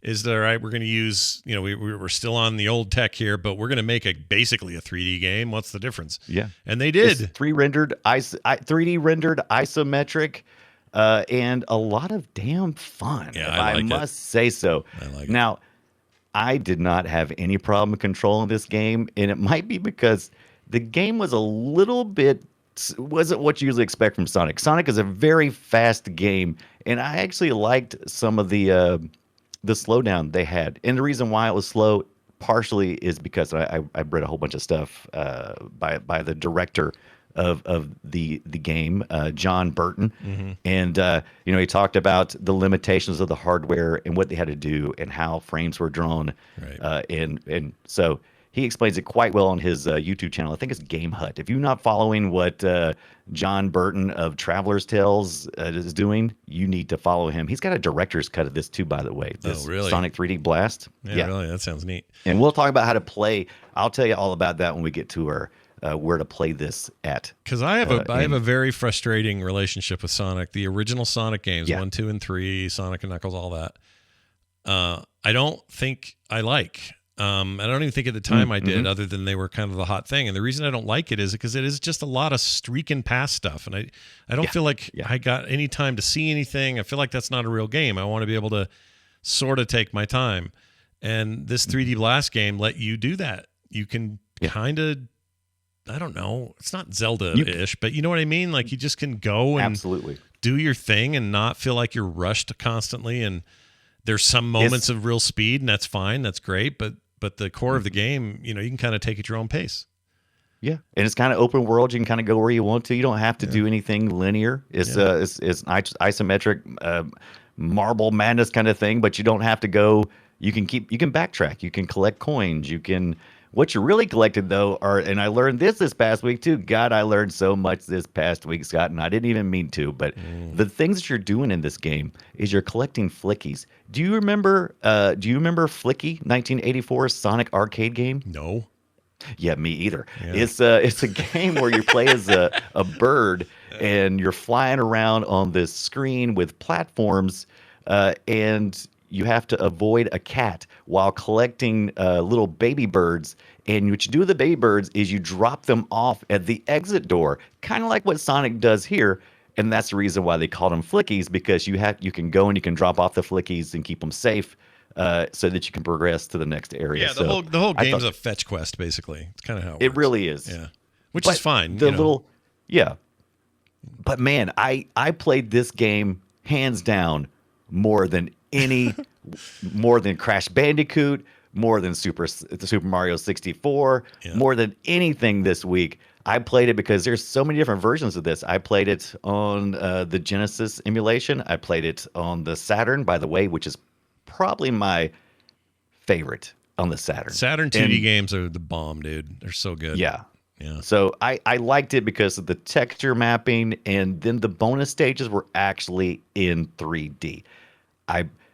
is that all right? We're going to use, we're still on the old tech here, but we're going to make basically a 3D game. What's the difference? Yeah, and they did. It's 3D rendered isometric, and a lot of damn fun. Yeah, I must say so. I like it. Now, I did not have any problem controlling this game, and it might be because the game was a little bit. Wasn't what you usually expect from Sonic. Sonic is a very fast game, and I actually liked some of the slowdown they had. And the reason why it was slow partially is because I read a whole bunch of stuff by the director of the game, John Burton. Mm-hmm. And, he talked about the limitations of the hardware and what they had to do and how frames were drawn. Right. And so he explains it quite well on his YouTube channel. I think it's Game Hut. If you're not following what John Burton of Traveler's Tales is doing, you need to follow him. He's got a director's cut of this too, by the way. This really? Sonic 3D Blast. Yeah, really? That sounds neat. And we'll talk about how to play. I'll tell you all about that when we get to our where to play this at. Because I have a very frustrating relationship with Sonic. The original Sonic games, 1, 2, and 3, Sonic and Knuckles, all that. I don't think I like. I don't even think at the time I did, other than they were kind of the hot thing. And the reason I don't like it is because it is just a lot of streaking past stuff. And I don't feel like I got any time to see anything. I feel like that's not a real game. I want to be able to sort of take my time. And this 3D Blast game let you do that. You can kind of, I don't know, it's not Zelda-ish, but you know what I mean? Like you just can go and absolutely do your thing and not feel like you're rushed constantly. And there's some moments of real speed, and that's fine. That's great. But the core of the game, you can kind of take it at your own pace. Yeah, and it's kind of open world. You can kind of go where you want to. You don't have to do anything linear. It's isometric, marble madness kind of thing. But you don't have to go. You can backtrack. You can collect coins. You can. What you really collected though and I learned this past week too. God, I learned so much this past week, Scott, and I didn't even mean to. But the things that you're doing in this game is you're collecting flickies. Do you remember Flicky, 1984 Sonic arcade game? No. Yeah, me either. Yeah. It's a game where you play as a bird and you're flying around on this screen with platforms, and you have to avoid a cat while collecting little baby birds. And what you do with the baby birds is you drop them off at the exit door, kind of like what Sonic does here. And that's the reason why they call them flickies, because you can go and you can drop off the flickies and keep them safe, so that you can progress to the next area. Yeah, So the whole I game's thought a fetch quest, basically. It's kind of how it it works. really is. Yeah, which But is fine. The you know. little, yeah. But man, I played this game hands down more than more than Crash Bandicoot, more than Super Mario 64, Yeah. more than anything this week. I played it because there's so many different versions of this. I played it on the Genesis emulation. I played it on the Saturn, by the way, which is probably my favorite on the Saturn. Saturn 2D And- games are the bomb, dude. They're so good. Yeah. Yeah. So I liked it because of the texture mapping, and then the bonus stages were actually in 3D.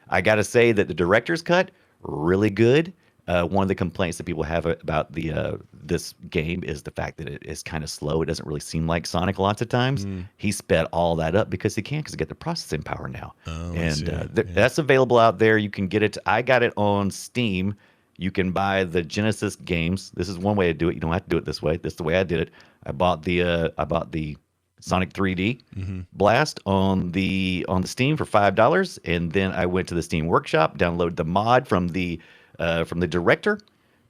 I got to say that the director's cut, really good. One of the complaints that people have about this game is the fact that it is kind of slow. It doesn't really seem like Sonic lots of times. He sped all that up because he can, because he got the processing power now. Oh, I And see. that's available out there. You can get it. I got it on Steam. You can buy the Genesis games. This is one way to do it. You don't have to do it this way. This is the way I did it. I bought the Sonic 3D Blast on the Steam for $5, and then I went to the Steam Workshop, downloaded the mod from the director,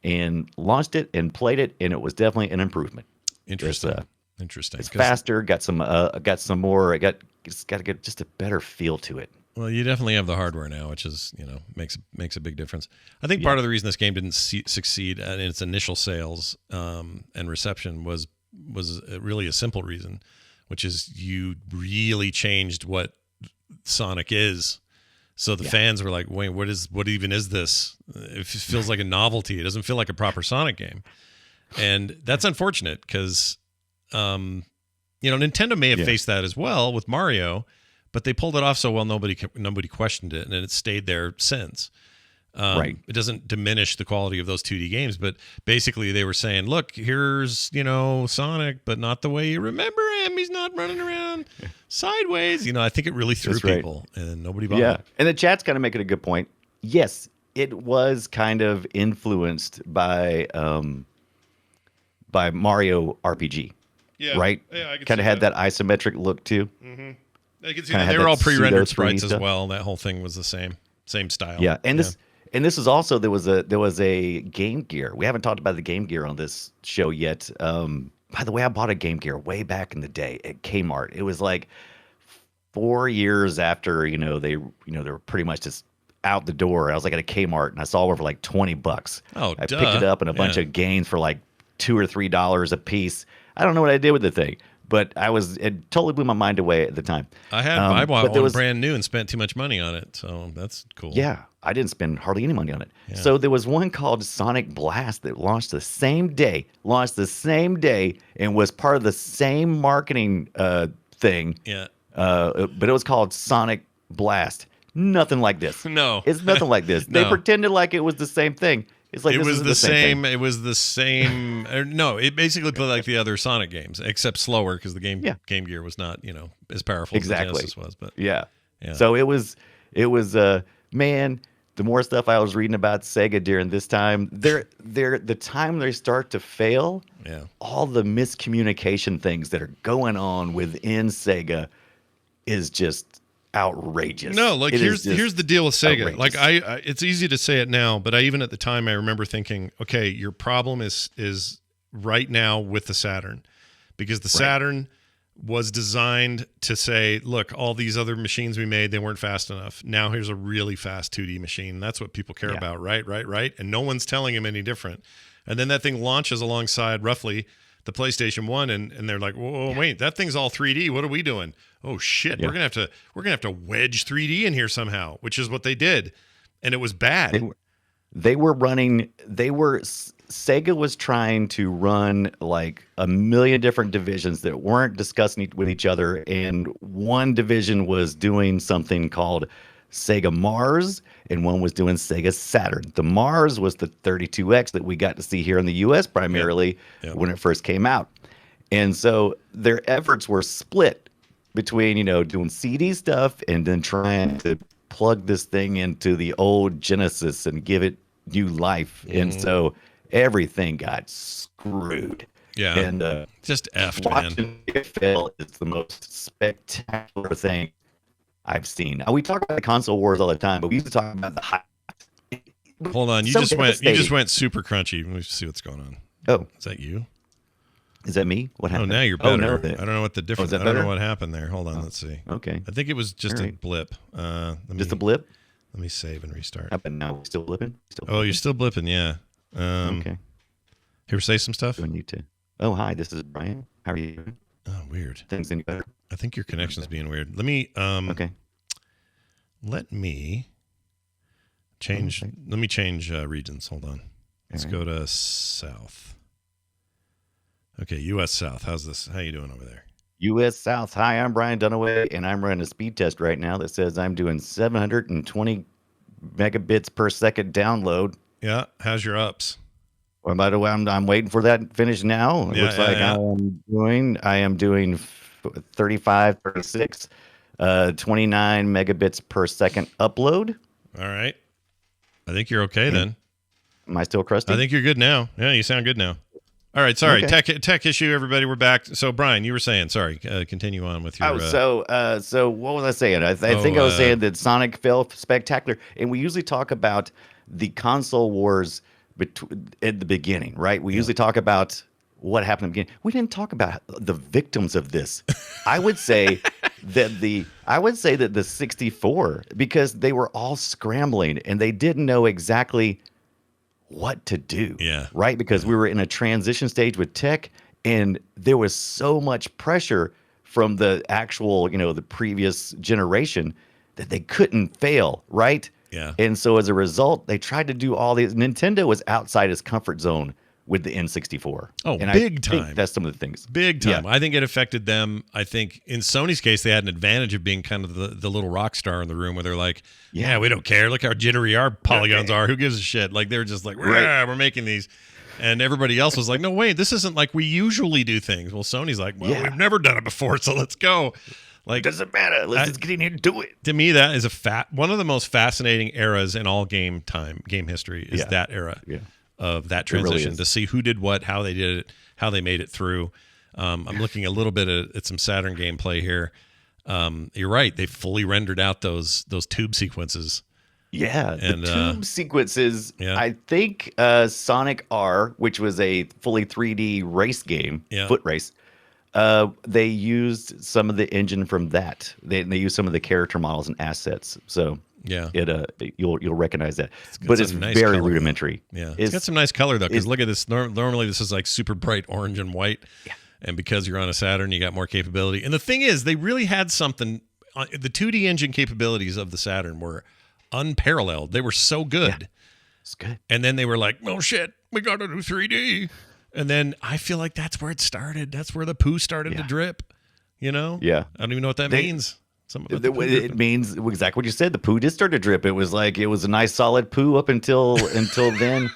and launched it and played it, and it was definitely an improvement. Interesting. Interesting. It's 'Cause- faster. Got some more. It's got to get just a better feel to it. Well, you definitely have the hardware now, which is, makes a big difference. I think part of the reason this game didn't succeed in its initial sales and reception was really a simple reason, which is you really changed what Sonic is. So the fans were like, "Wait, what even is this? It feels like a novelty. It doesn't feel like a proper Sonic game," and that's unfortunate because, Nintendo may have faced that as well with Mario. But they pulled it off so well, nobody questioned it, and it stayed there since. Right. It doesn't diminish the quality of those 2D games, but basically they were saying, look, here's, Sonic, but not the way you remember him. He's not running around sideways. I think it really threw That's right. people, and nobody bought Yeah, it. and the chat's kind of making a good point. Yes, it was kind of influenced by Mario RPG. Yeah, right? yeah, I could kind see of had that isometric look too. I can see Kinda that. They had were that all pre-rendered pseudo 3D sprites as stuff. well. That whole thing was the same style. Yeah, and this is also there was a Game Gear. We haven't talked about the Game Gear on this show yet. By the way, I bought a Game Gear way back in the day at Kmart. It was like 4 years after they were pretty much just out the door. I was like at a Kmart and I saw one for like $20. Oh, I duh. picked it up and a bunch Yeah. of games for like $2 or $3 a piece. I don't know what I did with the thing, but it totally blew my mind away at the time. I bought but there one was- brand new and spent too much money on it, so that's cool. Yeah, I didn't spend hardly any money on it. Yeah. So there was one called Sonic Blast that launched the same day, and was part of the same marketing thing. Yeah. But it was called Sonic Blast. Nothing like this. No. It's nothing like this. They No. pretended like it was the same thing. It's like It this was isn't the same. thing. It was the same. No, it basically played like the other Sonic games, except slower because the Game Gear was not as powerful as the Exactly. Genesis was. But Yeah. Yeah. So it was man, the more stuff I was reading about Sega during this time, the time they start to fail, yeah, all the miscommunication things that are going on within Sega is just outrageous. no, like It is here's just the deal with Sega. outrageous. Like I, it's easy to say it now, but I even at the time I remember thinking, okay, your problem is right now with the Saturn, because the Saturn was designed to say, look, all these other machines we made, they weren't fast enough. Now here's a really fast 2D machine. That's what people care about, right? And no one's telling them any different. And then that thing launches alongside roughly the PlayStation 1, and they're like, whoa, wait, that thing's all 3D. What are we doing? Oh shit, we're gonna have to wedge 3D in here somehow, which is what they did, and it was bad. Sega was trying to run like a million different divisions that weren't discussing with each other, and one division was doing something called Sega Mars, and one was doing Sega Saturn. The Mars was the 32X that we got to see here in the US primarily when it first came out. And so their efforts were split between, doing CD stuff and then trying to plug this thing into the old Genesis and give it new life. And so everything got screwed. Yeah. And just effed, man. Watching it fail is the most spectacular thing I've seen. We talk about the console wars all the time, but we used to talk about the hype. Hold on, you just went super crunchy. Let me see what's going on. Oh, is that you? Is that me? What happened? Oh, now you're better. No, I don't know what the difference. I don't know what happened there. Hold on, let's see. Okay. I think it was just a blip. A blip? Let me save and restart. But now we're still blipping? You're still blipping, yeah. Okay. Here, say some stuff. Doing you too. Oh, hi, this is Brian. How are you doing? Oh, weird. Things any better? I think your connection's being weird. Let me okay. Let me change regions. Hold on. Let's go to South. Okay, US South. How's this? How you doing over there? US South. Hi, I'm Brian Dunaway, and I'm running a speed test right now that says I'm doing 720 megabits per second download. Yeah. How's your ups? Well, by the way, I'm waiting for that finish now. It looks like I am doing 35, 36, 29 megabits per second upload. All right. I think you're okay then. Am I still crusty? I think you're good now. Yeah, you sound good now. All right, sorry. Okay. Tech issue, everybody. We're back. So, Brian, you were saying, sorry, continue on with your... So what was I saying? I think I was saying that Sonic fell spectacular. And we usually talk about the console wars at the beginning, right? We usually talk about what happened at the beginning. We didn't talk about the victims of this. I would say that the 64, because they were all scrambling and they didn't know exactly what to do. Yeah. Right? Because we were in a transition stage with tech, and there was so much pressure from the actual, the previous generation that they couldn't fail, right? Yeah. And so as a result, they tried to do all these. Nintendo was outside its comfort zone with the N64. Oh, and big I time. Think that's some of the things. Big time. Yeah. I think it affected them. I think in Sony's case, they had an advantage of being kind of the little rock star in the room where they're like, yeah, we don't care. Look how jittery our polygons are. Who gives a shit? Like, they're just like, we're making these. And everybody else was like, no, wait, this isn't like we usually do things. Well, Sony's like, well, we've never done it before, so let's go. Like, doesn't matter. Let's just get in here and do it. To me, that is one of the most fascinating eras in all game history is that era. Yeah. Of that transition really to see who did what, how they did it, how they made it through. I'm looking a little bit at some Saturn gameplay here. You're right; they fully rendered out those tube sequences. Yeah, and the tube sequences. Yeah. I think Sonic R, which was a fully 3D race game, foot race. They used some of the engine from that. They used some of the character models and assets. So. Yeah, you'll recognize that, but it's nice very color, rudimentary. Yeah, it's got some nice color though. Because look at this. Normally, this is like super bright orange and white. Yeah, and because you're on a Saturn, you got more capability. And the thing is, they really had something. The 2D engine capabilities of the Saturn were unparalleled. They were so good. Yeah, it's good. And then they were like, "Oh shit, we got to do 3D." And then I feel like that's where it started. That's where the poo started to drip. Yeah. I don't even know what that means. It means exactly what you said. The poo did start to drip. It was like it was a nice solid poo up until then,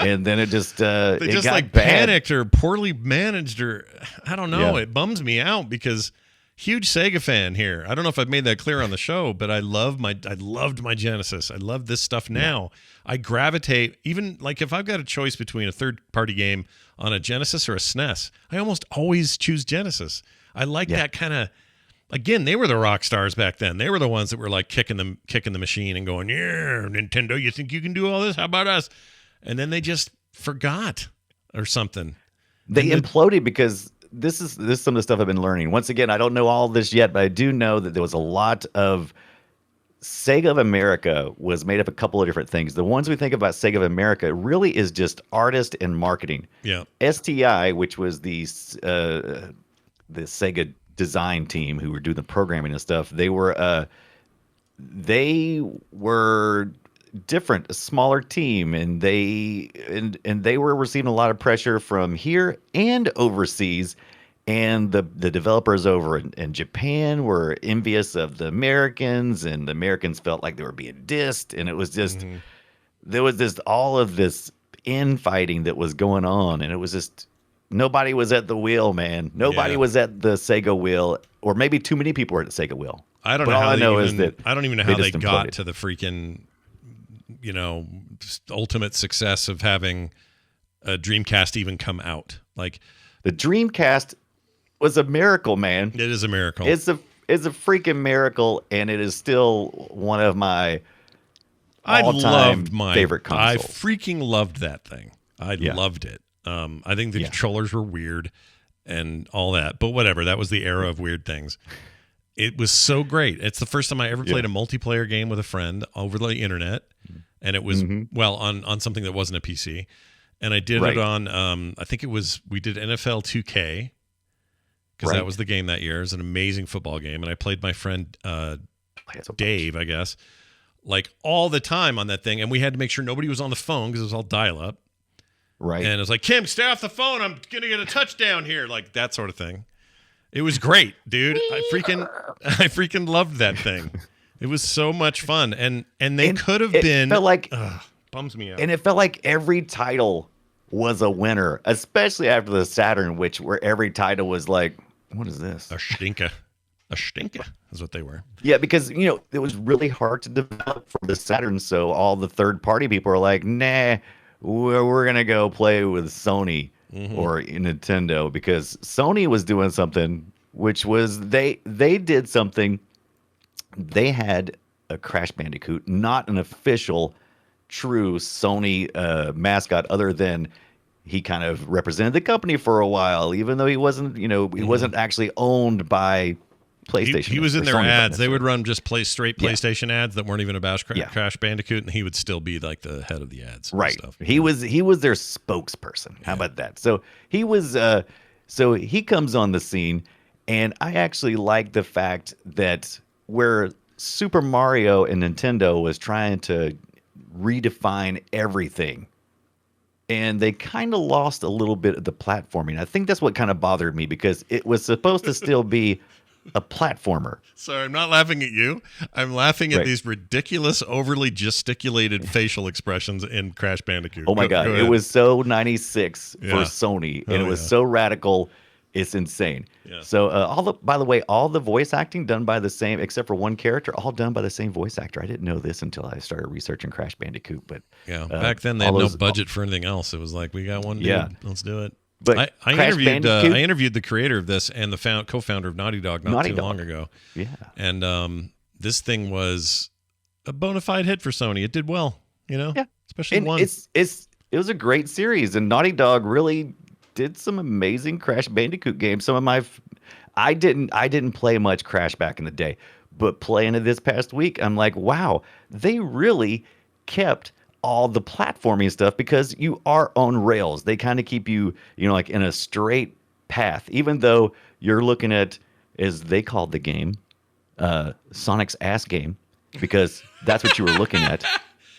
and then it just they just got like bad. Panicked or poorly managed or I don't know. Yeah. It bums me out because huge Sega fan here. I don't know if I've made that clear on the show, but I loved my Genesis. I love this stuff now. Yeah. I gravitate even like if I've got a choice between a third party game on a Genesis or a SNES, I almost always choose Genesis. I like that kind of. Again, they were the rock stars back then. They were the ones that were like kicking the machine and going, yeah, Nintendo, you think you can do all this? How about us? And then they just forgot or something. They imploded because this is some of the stuff I've been learning. Once again, I don't know all this yet, but I do know that there was a lot of Sega of America was made up of a couple of different things. The ones we think about Sega of America really is just artist and marketing. Yeah. STI, which was the Sega design team who were doing the programming and stuff, they were different, a smaller team, and they were receiving a lot of pressure from here and overseas, And the developers over in Japan were envious of the Americans, and the Americans felt like they were being dissed. And it was just, there was just all of this infighting that was going on. And it was just, nobody was at the wheel, man. Nobody was at the Sega wheel, or maybe too many people were at the Sega wheel. I don't But know all how I know they is that I don't even know how they just got imploded. to the freaking, ultimate success of having a Dreamcast even come out. Like, The Dreamcast was a miracle, man. it is a miracle. It's a freaking miracle, and it is still one of my I all-time loved my favorite I consoles. freaking loved that thing. I loved it. I think the controllers were weird and all that, but whatever. That was the era of weird things. It was so great. It's the first time I ever played a multiplayer game with a friend over the internet, and it was on something that wasn't a PC. And I did it on I think we did NFL 2K because that was the game that year. It was an amazing football game, and I played my friend Dave, I guess, like all the time on that thing, and we had to make sure nobody was on the phone because it was all dial-up. Right. And it was like, Kim, stay off the phone. I'm going to get a touchdown here. Like that sort of thing. It was great, dude. I freaking loved that thing. It was so much fun. And they could have been. Felt like, bums me out. and it felt like every title was a winner, especially after the Saturn, where every title was like, what is this? A stinker. A stinker is what they were. Yeah, because, it was really hard to develop for the Saturn. So all the third-party people are like, nah, we're going to go play with Sony or Nintendo, because Sony was doing something, which was they did something. They had a Crash Bandicoot, not an official, true Sony mascot, other than he kind of represented the company for a while, even though he wasn't, he wasn't actually owned by PlayStation. He was in or their Sony, ads. They would run just straight PlayStation ads that weren't even about Yeah. Crash Bandicoot, and he would still be like the head of the ads. Right. And stuff. He was their spokesperson. How about that? So he was so he comes on the scene, and I actually like the fact that where Super Mario and Nintendo was trying to redefine everything, and they kind of lost a little bit of the platforming. I think that's what kind of bothered me, because it was supposed to still be a platformer. Sorry, I'm not laughing at you. I'm laughing at Right. these ridiculous, overly gesticulated facial expressions in Crash Bandicoot. Oh my God. Go It ahead. was so 96 Yeah. for Sony, and Oh, it was yeah. so radical. It's insane. Yeah. So by the way, all the voice acting done by the same, except for one character, all done by the same voice actor. I didn't know this until I started researching Crash Bandicoot, but back then they had all no those- budget for anything else. It was like, we got one dude, Yeah. let's do it. But I Crash Bandicoot- interviewed the creator of this and the co-founder of Naughty Dog not Naughty too Dog. long ago. Yeah. And this thing was a bona fide hit for Sony. It did well, Yeah. especially And one. it was a great series, and Naughty Dog really did some amazing Crash Bandicoot games. Some of my I didn't play much Crash back in the day, but playing it this past week, I'm like, wow, they really kept all the platforming stuff, because you are on rails. They kind of keep you, like in a straight path, even though you're looking at, as they called the game, Sonic's ass game, because that's what you were looking at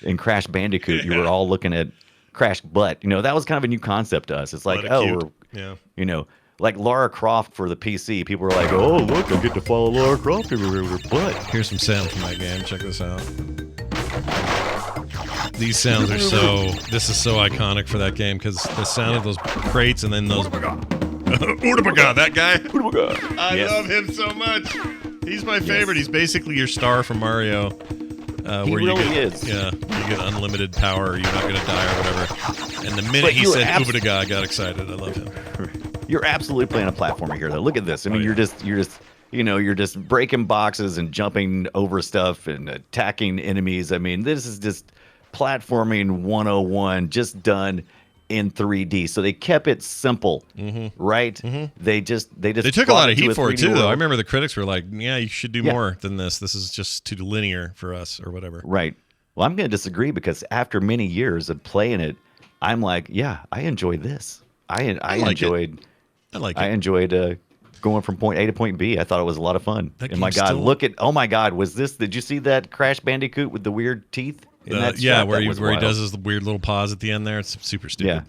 in Crash Bandicoot. You were all looking at Crash butt. That was kind of a new concept to us. It's like, What a cute- yeah. like Lara Croft for the PC. People were like, oh, look, I get to follow Lara Croft everywhere with her butt. Here's some sound from that game. Check this out. These sounds are this is so iconic for that game, because the sound of those crates and then those. Urdabaga, that guy. I Yes. love him so much. He's my favorite. He's basically your star from Mario. He where really you get, is. Yeah, you get unlimited power, or you're not going to die or whatever. And the minute But he you're said Urdabaga, I got excited. I love him. You're absolutely playing a platformer here, though. Look at this. I mean, yeah. you're just breaking boxes and jumping over stuff and attacking enemies. I mean, this is just platforming 101, just done in 3D. So they kept it simple, right? They They took a lot of brought it to heat for it 3D too, though. world. I remember the critics were like, "Yeah, you should do Yeah. more than this. This is just too linear for us, or whatever." Right. Well, I'm going to disagree, because after many years of playing it, I'm like, yeah, I enjoyed this. I like it. enjoyed. I like I it. enjoyed going from point A to point B. I thought it was a lot of fun. That And my game's God, still- oh my God, was this? Did you see that Crash Bandicoot with the weird teeth? In that Yeah, shot? where That he was where he wild. does his weird little pause at the end there. It's super stupid. Yeah,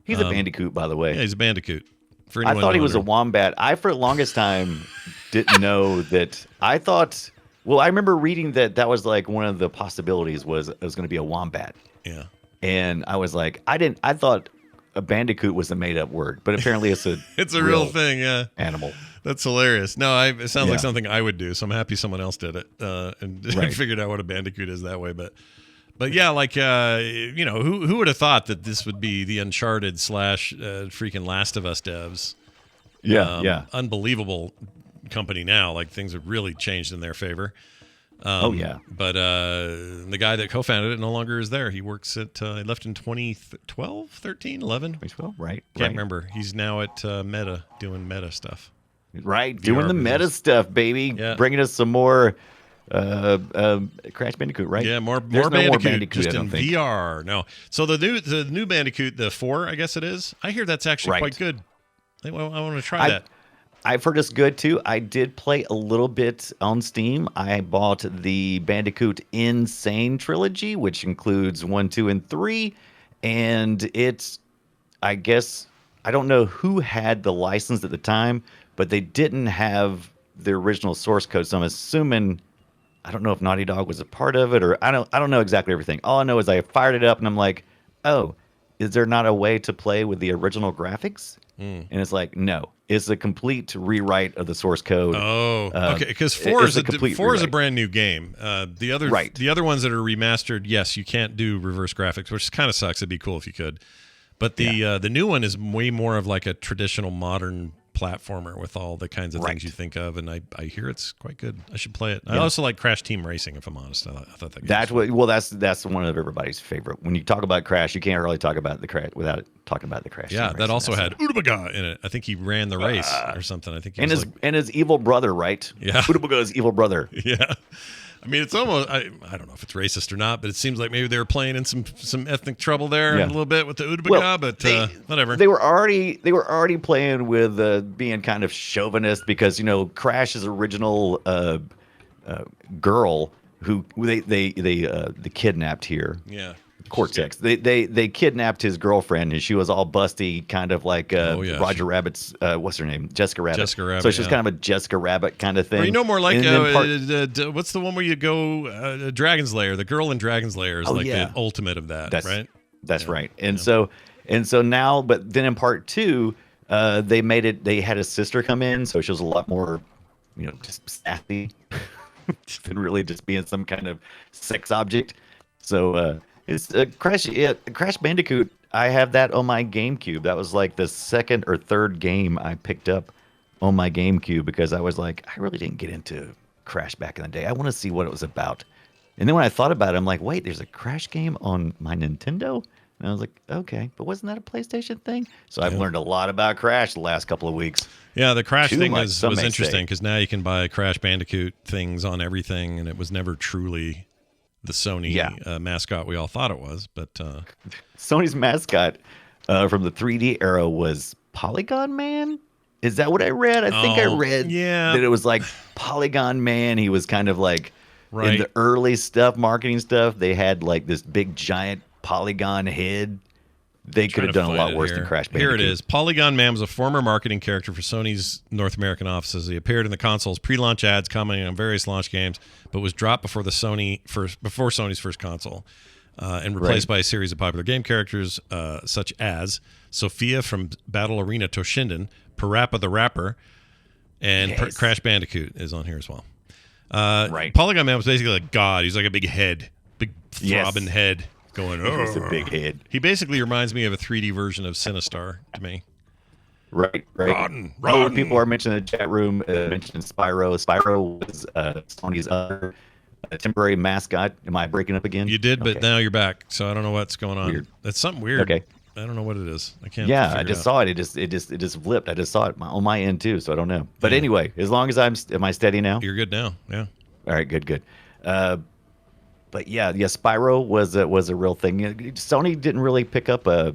he's a Bandicoot, by the way. Yeah, he's a Bandicoot. For I anyone thought he was a wondering. wombat. I, for the longest time, didn't know that. I thought. Well, I remember reading that was like one of the possibilities was it was going to be a wombat, Yeah. and I was like, I thought a bandicoot was a made up word, but apparently it's a It's a real thing, yeah. animal. That's hilarious. No, it sounds like Yeah. something I would do. So I'm happy someone else did it and Right. figured out what a bandicoot is that way. But yeah, like who would have thought that this would be the Uncharted / freaking Last of Us devs? Yeah. Unbelievable company now. Like things have really changed in their favor. Oh yeah. But the guy that co-founded it no longer is there. He works at he left in 2012, 13, 11. 2012, right? Can't remember. He's now at Meta doing Meta stuff. Right, doing the business. meta stuff, baby. Yeah. Bringing us some more Crash Bandicoot, right? Yeah, more There's no Bandicoot, more Bandicoot, just I don't in think. VR. No, so the new Bandicoot, the 4, I guess it is. I hear that's actually Right. quite good. I want to try that. I've heard it's good too. I did play a little bit on Steam. I bought the Bandicoot Insane trilogy, which includes 1, 2, and 3, and it's, I guess, I don't know who had the license at the time, but they didn't have the original source code. So I'm assuming, I don't know if Naughty Dog was a part of it, or I don't know exactly everything. All I know is I fired it up and I'm like, oh, is there not a way to play with the original graphics? And it's like, no, it's a complete rewrite of the source code. Oh, okay. Because it's 4 is a complete four is a rewrite. brand new game. The other ones that are remastered, yes, you can't do reverse graphics, which kind of sucks. It'd be cool if you could. But the new one is way more of like a traditional modern platformer with all the kinds of things you think of, and I hear it's quite good. I should play it. I also like Crash Team Racing, if I'm honest. I thought that game That's was what. Well, that's one of everybody's favorite. When you talk about Crash, you can't really talk about the Crash without talking about the Crash. yeah, Team that Racing. also That's had Utabaga in it. I think he ran the race or something. I think he and was his like, and his evil brother, right? Yeah. Utaga's evil brother. yeah. I mean, it's almost I don't know if it's racist or not, but it seems like maybe they were playing in some ethnic trouble there a little bit with the Utabaga, Well, but whatever. They were already playing with being kind of chauvinist because Crash's original girl who they kidnapped here. Yeah. Cortex. They kidnapped his girlfriend, and she was all busty, kind of like Roger Rabbit's. What's her name? Jessica Rabbit. Jessica Rabbit, So she's yeah. kind of a Jessica Rabbit kind of thing. Or more like And then what's the one where you go Dragon's Lair? The girl in Dragon's Lair is the ultimate of that, right? That's right. And so now, but then in part 2, they made it. They had a sister come in, so she was a lot more, just sassy than really just being some kind of sex object. So. It's Crash Bandicoot. I have that on my GameCube. That was like the second or third game I picked up on my GameCube because I was like, I really didn't get into Crash back in the day. I want to see what it was about. And then when I thought about it, I'm like, wait, there's a Crash game on my Nintendo? And I was like, okay, but wasn't that a PlayStation thing? So I've learned a lot about Crash the last couple of weeks. Yeah, the Crash thing much, was some may interesting say. because now you can buy Crash Bandicoot things on everything, and it was never truly the Sony mascot we all thought it was. But Sony's mascot from the 3D era was Polygon Man. Is that what I read? I think I read that it was like Polygon Man. He was kind of like in the early stuff, marketing stuff. They had like this big giant polygon head. They could have done a lot worse than Crash Bandicoot. Here it is. Polygon Man was a former marketing character for Sony's North American offices. He appeared in the console's pre-launch ads, commenting on various launch games, but was dropped before Sony's first console, and replaced by a series of popular game characters such as Sophia from Battle Arena Toshinden, Parappa the Rapper, and Crash Bandicoot is on here as well. Polygon Man was basically like God. He's like a big head, big throbbing head. Going, It's a big head. He basically reminds me of a 3D version of Sinistar to me. Right. Rotten. People are mentioning in the chat room, mentioning Spyro. Spyro was Sony's other temporary mascot. Am I breaking up again? You did, but now you're back, so I don't know what's going on. Weird. It's something weird. Okay. I don't know what it is. I can't. Yeah, figure I it just out. saw it. It just flipped. I just saw it on my end too, so I don't know. But anyway, as long as am I steady now? You're good now. Yeah. All right, good. But yeah, Spyro was a real thing. Sony didn't really pick up a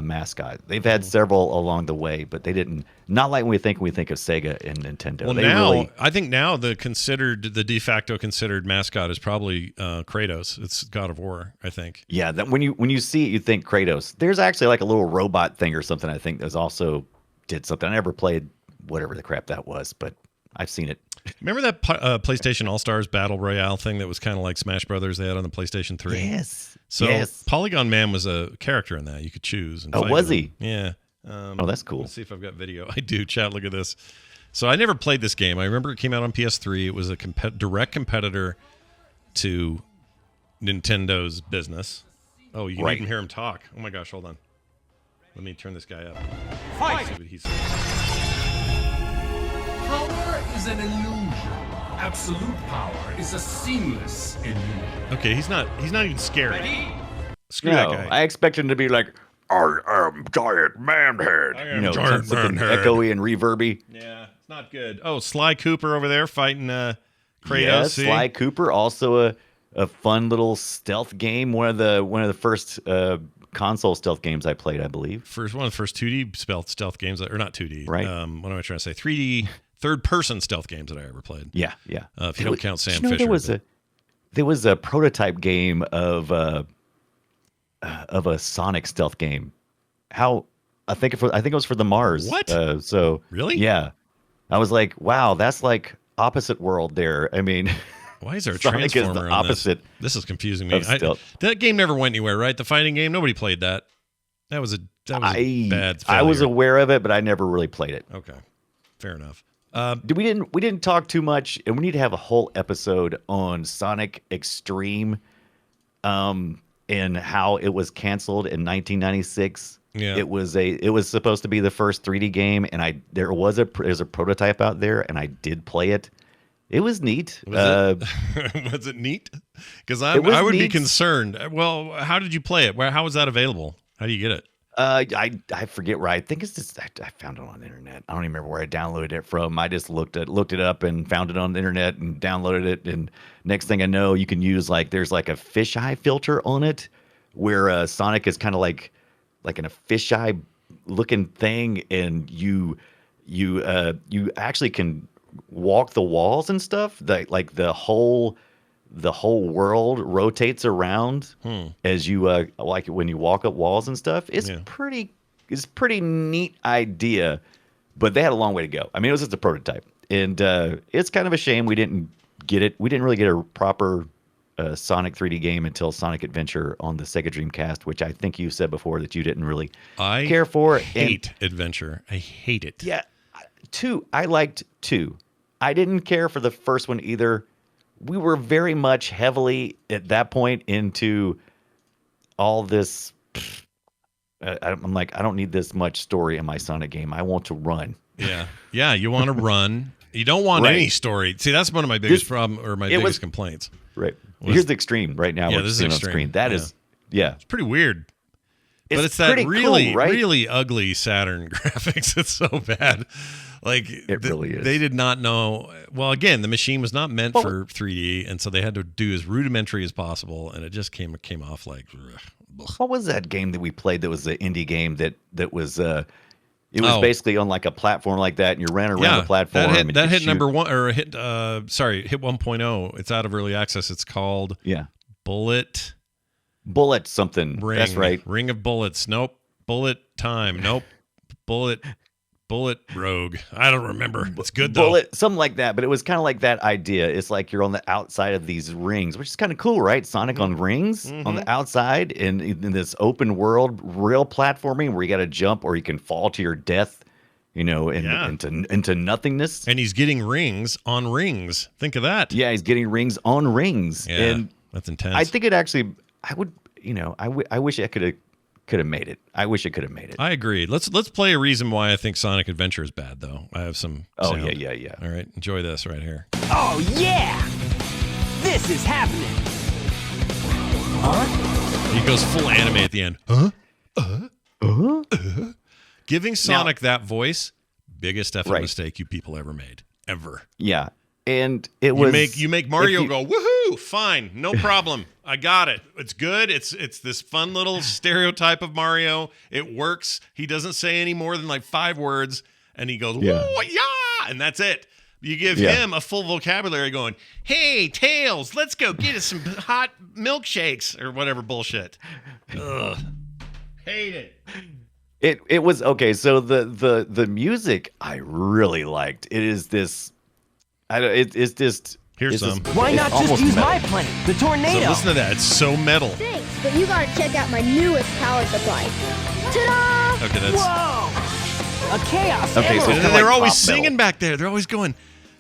mascot. They've had several along the way, but they didn't. Not like we think of Sega and Nintendo. Well, I think now the de facto considered mascot is probably Kratos. It's God of War, I think. Yeah, that when you see it, you think Kratos. There's actually like a little robot thing or something. I think that's also did something. I never played whatever the crap that was, but I've seen it. Remember that PlayStation All-Stars Battle Royale thing that was kind of like Smash Brothers they had on the PlayStation 3? Yes. So yes. Polygon Man was a character in that. You could choose. And Oh, fight was with he? him. Yeah. Oh, that's cool. Let's see if I've got video. I do. Chat, look at this. So I never played this game. I remember it came out on PS3. It was a direct competitor to Nintendo's business. Oh, you can even hear him talk. Oh, my gosh. Hold on. Let me turn this guy up. Fight! See what he says. Power is an illusion. Absolute power is a seamless illusion. Okay, he's not even scary. Ready? Screw No, that guy. I expect him to be like, I am Giant Manhead. I am Giant something Manhead. echoey and reverby. Yeah, it's not good. Oh, Sly Cooper over there fighting Kratos. Yeah, see? Sly Cooper, also a fun little stealth game. One of the first console stealth games I played, I believe. One of the first 2D stealth games, or not 2D. Right. What am I trying to say? 3D third-person stealth games that I ever played. Yeah. If you don't count Sam you know, Fisher. There was a prototype game of a Sonic stealth game. I think it was for the Mars. What? So really? Yeah. I was like, wow, that's like opposite world there. I mean, why is there a Sonic transformer is the on opposite. This is confusing me. Of stealth. That game never went anywhere, right? The fighting game, nobody played that. That was a bad failure. I was aware of it, but I never really played it. Okay, fair enough. We didn't talk too much, and we need to have a whole episode on Sonic Extreme, and how it was canceled in 1996. Yeah, it was supposed to be the first 3D game, and there's a prototype out there, and I did play it. It was neat. Was it neat? Because I would be concerned. Well, how did you play it? How was that available? How do you get it? I forget where. I think it's just I found it on the internet. I don't even remember where I downloaded it from. I just looked it up and found it on the internet and downloaded it. And next thing I know, you can use there's like a fisheye filter on it, where Sonic is kind of like in a fisheye looking thing, and you actually can walk the walls and stuff. Like the whole world rotates around as you like when you walk up walls and stuff. It's pretty neat idea, but they had a long way to go. I mean, it was just a prototype, and it's kind of a shame we didn't get it. We didn't really get a proper Sonic 3D game until Sonic Adventure on the Sega Dreamcast, which I think you said before that you didn't really care for. I hate Adventure. I hate it. Yeah, 2. I liked 2. I didn't care for the first one either. We were very much heavily at that point into all this. I'm like, I don't need this much story in my Sonic game. I want to run. Yeah. You want to run. You don't want any story. See, that's one of my biggest biggest complaints. Right. Here's the Extreme right now. Yeah, this is Extreme. On screen. That is. It's pretty weird. But it's that really, really ugly Saturn graphics. It's so bad. Like it really is. They did not know. Well, again, the machine was not meant for 3D, and so they had to do as rudimentary as possible, and it just came off like. What was that game that we played? That was an indie game that was. It was basically on like a platform like that, and you're running around the platform. That hit number one, or hit. Hit 1.0. It's out of early access. It's called Bullet something. Ring. That's right. Ring of Bullets. Nope. Bullet Time. Nope. Bullet Rogue. I don't remember. It's good though. Bullet, something like that. But it was kind of like that idea. It's like you're on the outside of these rings, which is kind of cool, right? Sonic on rings on the outside, and in this open world, real platforming where you got to jump or you can fall to your death, into nothingness. And he's getting rings on rings. Think of that. Yeah, he's getting rings on rings. Yeah, and that's intense. I think it actually. I would. I wish I could have made it. I wish it could have made it. I agree. Let's play a reason why I think Sonic Adventure is bad, though. I have some. Oh sound. Yeah. All right, enjoy this right here. Oh yeah, this is happening. He goes full anime at the end. Giving Sonic that voice, biggest effing mistake you people ever made, ever. Yeah, and you make Mario go woohoo, fine, no problem. I got it. It's good. It's this fun little stereotype of Mario. It works. He doesn't say any more than like 5 words, and he goes, woo, yeah, and that's it. You give him a full vocabulary going, hey, Tails, let's go get us some hot milkshakes or whatever bullshit. Ugh. Hate it. It was okay. So the music I really liked. It is this. It's just. Here's it's some. just- Why it's not just almost use metal. my plane, the tornado? So listen to that. It's so metal. Thanks, but you gotta check out my newest power supply. Ta-da! Okay, that's. Whoa! A chaos Okay, so emerald. And kinda they're like always pop singing metal. back there. They're always going,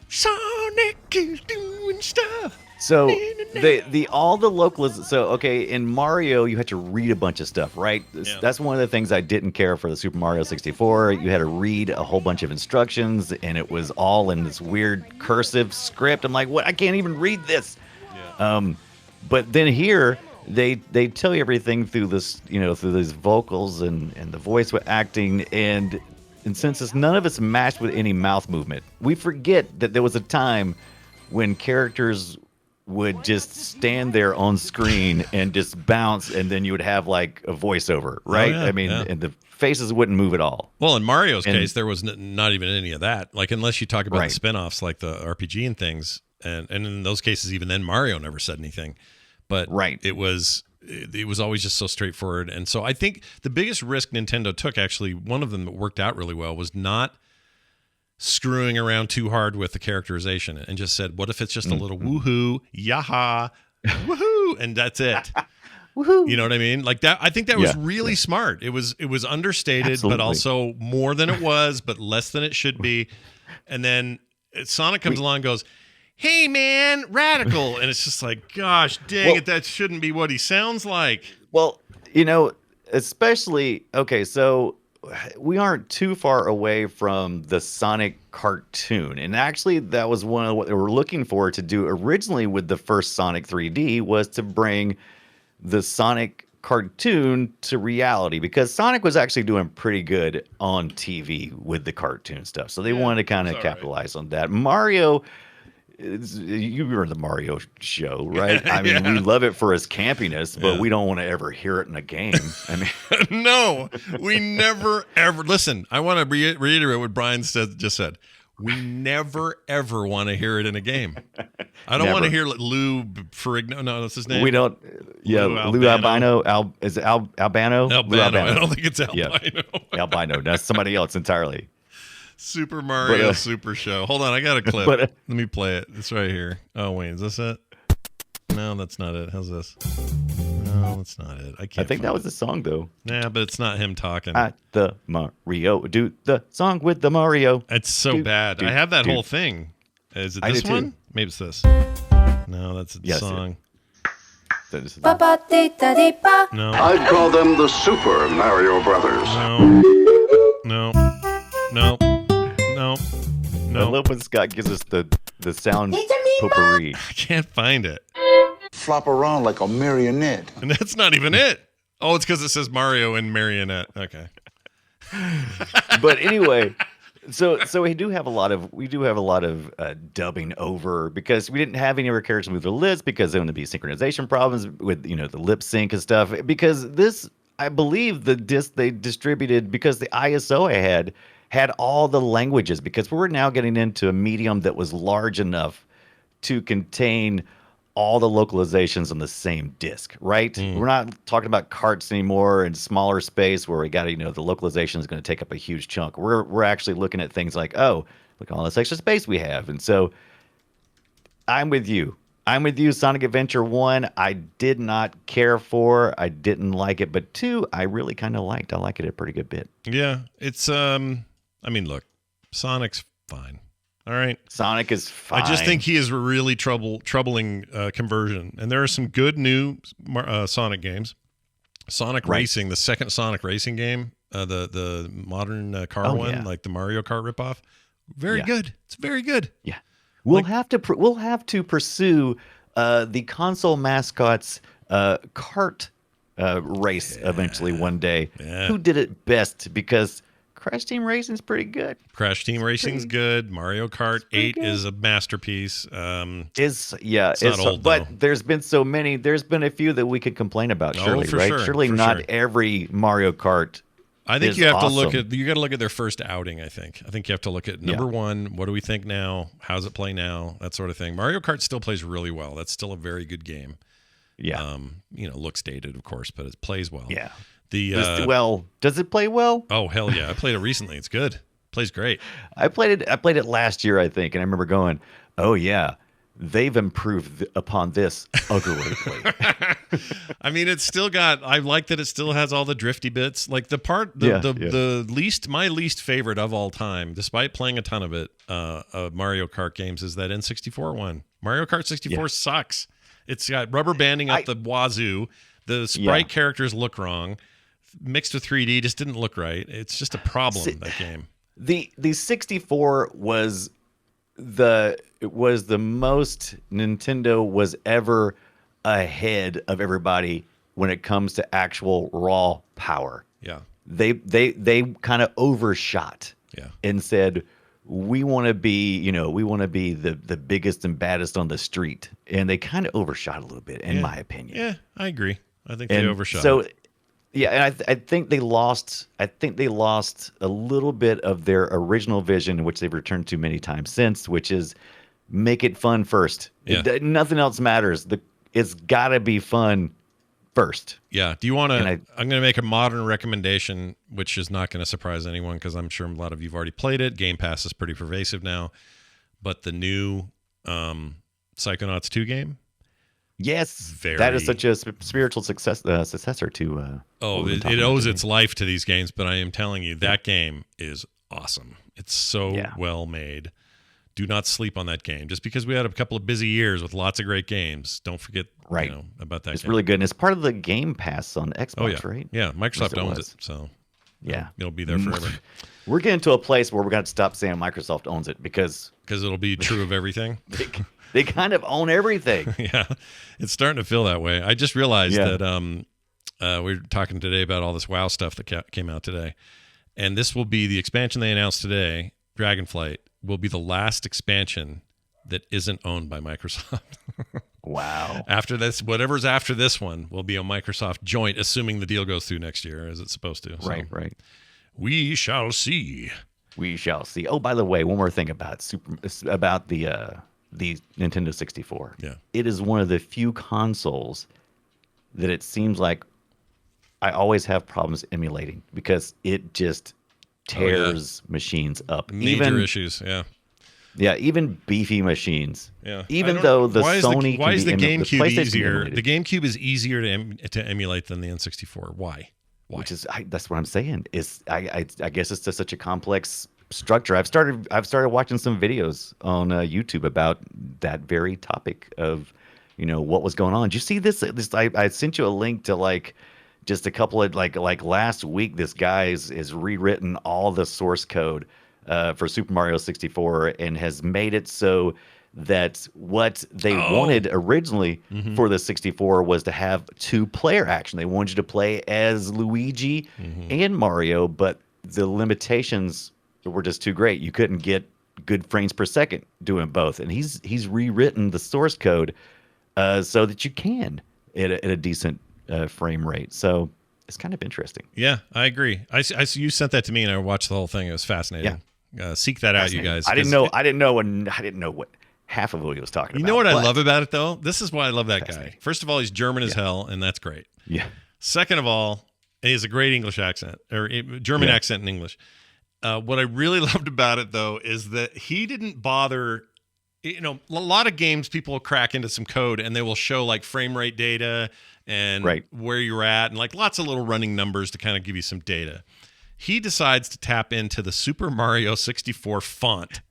Sonic is doing stuff. So the all the locals. So okay, in Mario you had to read a bunch of stuff, right? Yeah. That's one of the things I didn't care for the Super Mario 64. You had to read a whole bunch of instructions, and it was all in this weird cursive script. I'm like, what? I can't even read this. But then here they tell you everything through this, through these vocals and the voice acting, and since none of it's matched with any mouth movement, we forget that there was a time when characters would just stand there on screen and just bounce, and then you would have like a voiceover, right? yeah, I mean, yeah. and the faces wouldn't move at all. Well, in Mario's And- case, there was not even any of that. Like, unless you talk about Right. the spin-offs like the RPG and things, and in those cases, even then, Mario never said anything. But Right. it was always just so straightforward. And so I think the biggest risk Nintendo took, actually, one of them that worked out really well, was not screwing around too hard with the characterization and just said, what if it's just a little woohoo, yaha, woohoo, and that's it. Woohoo! You know what I mean? Like that. I think that was Yeah, really smart. It was understated, Absolutely. but also more than it was, but less than it should be. And then Sonic comes along and goes, "Hey man, radical," and it's just like, gosh, dang it, that shouldn't be what he sounds like. Well, especially okay, so we aren't too far away from the Sonic cartoon. And actually that was one of what they were looking for to do originally with the first Sonic 3D, was to bring the Sonic cartoon to reality, because Sonic was actually doing pretty good on TV with the cartoon stuff. So they wanted to kind of it's all right. capitalize on that. Mario, you were in the Mario show, right? I mean, we love it for its campiness, but we don't want to ever hear it in a game. I mean, No, we never ever listen. I want to reiterate what Brian just said. We never ever want to hear it in a game. I don't want to hear Lou Ferrigno. No, that's his name. we don't. Yeah, Lou Lou Albino. Is it Albano? Lou Albano. I don't think it's Albino. Yeah. Albino. That's somebody else entirely. Super Mario But, Super Show. Hold on, I got a clip. but, Let me play it. It's right here. Oh wait, is this it? No, that's not it. How's this? No, that's not it. I can't. I think that find was the song, though. Nah, but it's not him talking. At the Mario. Do the song with the Mario. It's so Dude, bad. dude, I have that dude. whole thing. Is it I this do too. one? Maybe it's this. No, that's the Yes, song. That is- No, I'd call them the Super Mario Brothers. no, no, no, no, I no. love when Scott gives us the sound potpourri. I can't find it. Flop around like a marionette. And that's not even it. Oh, it's because it says Mario and Marionette. Okay. But anyway, so we do have a lot of dubbing over, because we didn't have any of our characters move their lips, because there would be synchronization problems with the lip sync and stuff. Because this, I believe, the disc they distributed, because the ISO I had all the languages, because we're now getting into a medium that was large enough to contain all the localizations on the same disc, right? We're not talking about carts anymore and smaller space where we got to, the localization is going to take up a huge chunk. We're actually looking at things like, oh, look at all this extra space we have. And so I'm with you. Sonic Adventure 1, I did not care for. I didn't like it. But 2, I really kind of liked. I like it a pretty good bit. Yeah, it's I mean, look, Sonic's fine. All right. Sonic is fine. I just think he is a really troubling conversion. And there are some good new Sonic games. Sonic Right. Racing, the second Sonic Racing game, the modern car one, yeah. like the Mario Kart ripoff. Very Yeah. good. It's very good. Yeah, we'll have to pursue the console mascots kart race eventually one day. Yeah. Who did it best? Because Crash Team Racing's pretty good. Crash Team Racing's good. Mario Kart 8 is a masterpiece. It's not old, but though. there's been so many. There's been a few that we could complain about. Oh, Surely, for right? sure, Surely for not sure. every Mario Kart. I think is you have to awesome. you got to look at their first outing. I think you have to look at number one. What do we think now? How's it play now? That sort of thing. Mario Kart still plays really well. That's still a very good game. Yeah. Looks dated, of course, but it plays well. Yeah. Does it play well? Oh hell yeah! I played it recently. It's good. Plays great. I played it last year, I think, and I remember going, "Oh yeah, they've improved upon this greatly." I mean, it's still got. I like that it still has all the drifty bits. Like my least favorite of all time, despite playing a ton of it, of Mario Kart games, is that N64 one. Mario Kart 64 sucks. It's got rubber banding up the wazoo. The sprite characters look wrong. Mixed with 3D just didn't look right. It's just a problem, that game. The 64 was the most Nintendo was ever ahead of everybody when it comes to actual raw power. Yeah. They kind of overshot. Yeah. And said, we want to be the biggest and baddest on the street. And they kind of overshot a little bit, in my opinion. Yeah, I agree. I think they overshot. So yeah, and I think they lost a little bit of their original vision, which they've returned to many times since, which is make it fun first. Yeah. Nothing else matters. It's got to be fun first. Yeah. Do you want to? I'm going to make a modern recommendation, which is not going to surprise anyone because I'm sure a lot of you've already played it. Game Pass is pretty pervasive now, but the new Psychonauts 2 game. Yes, that is such a spiritual successor to. It owes its life to these games, but I am telling you, that game is awesome. It's so well made. Do not sleep on that game. Just because we had a couple of busy years with lots of great games, don't forget about that. It's really good, and it's part of the Game Pass on Xbox, right? Yeah, Microsoft owns it, so it'll be there forever. We're getting to a place where we're going to stop saying Microsoft owns it because it'll be true of everything. They kind of own everything. Yeah, it's starting to feel that way. I just realized that we were talking today about all this WoW stuff that came out today, and this will be the expansion they announced today. Dragonflight will be the last expansion that isn't owned by Microsoft. Wow. After this, whatever's after this one will be a Microsoft joint, assuming the deal goes through next year as it's supposed to. Right. We shall see. We shall see. Oh, by the way, one more thing about the Nintendo 64. Yeah. It is one of the few consoles that it seems like I always have problems emulating because it just tears machines up. Major issues, yeah. Yeah, even beefy machines. Yeah. Even though the Sony why is the GameCube easier? The GameCube is easier to emulate than the N64. Why? Which is that's what I'm saying. Is I guess it's just such a complex structure. I've started watching some videos on YouTube about that very topic of what was going on. Did you see this? I sent you a link to like just a couple of like last week. This guy has rewritten all the source code for Super Mario 64 and has made it so that what they wanted originally for the 64 was to have 2-player action. They wanted you to play as Luigi and Mario, but the limitations were just too great. You couldn't get good frames per second doing both. And he's rewritten the source code so that you can at a decent frame rate. So it's kind of interesting. Yeah, I agree. You sent that to me and I watched the whole thing. It was fascinating. Yeah. Seek that out, you guys. I didn't know what half of what he was talking about. You know what I love about it, though? This is why I love that guy. First of all, he's German as hell, and that's great. Yeah. Second of all, he has a great English accent, or German accent in English. What I really loved about it, though, is that he didn't bother. A lot of games people will crack into some code, and they will show like frame rate data and where you're at, and like lots of little running numbers to kind of give you some data. He decides to tap into the Super Mario 64 font.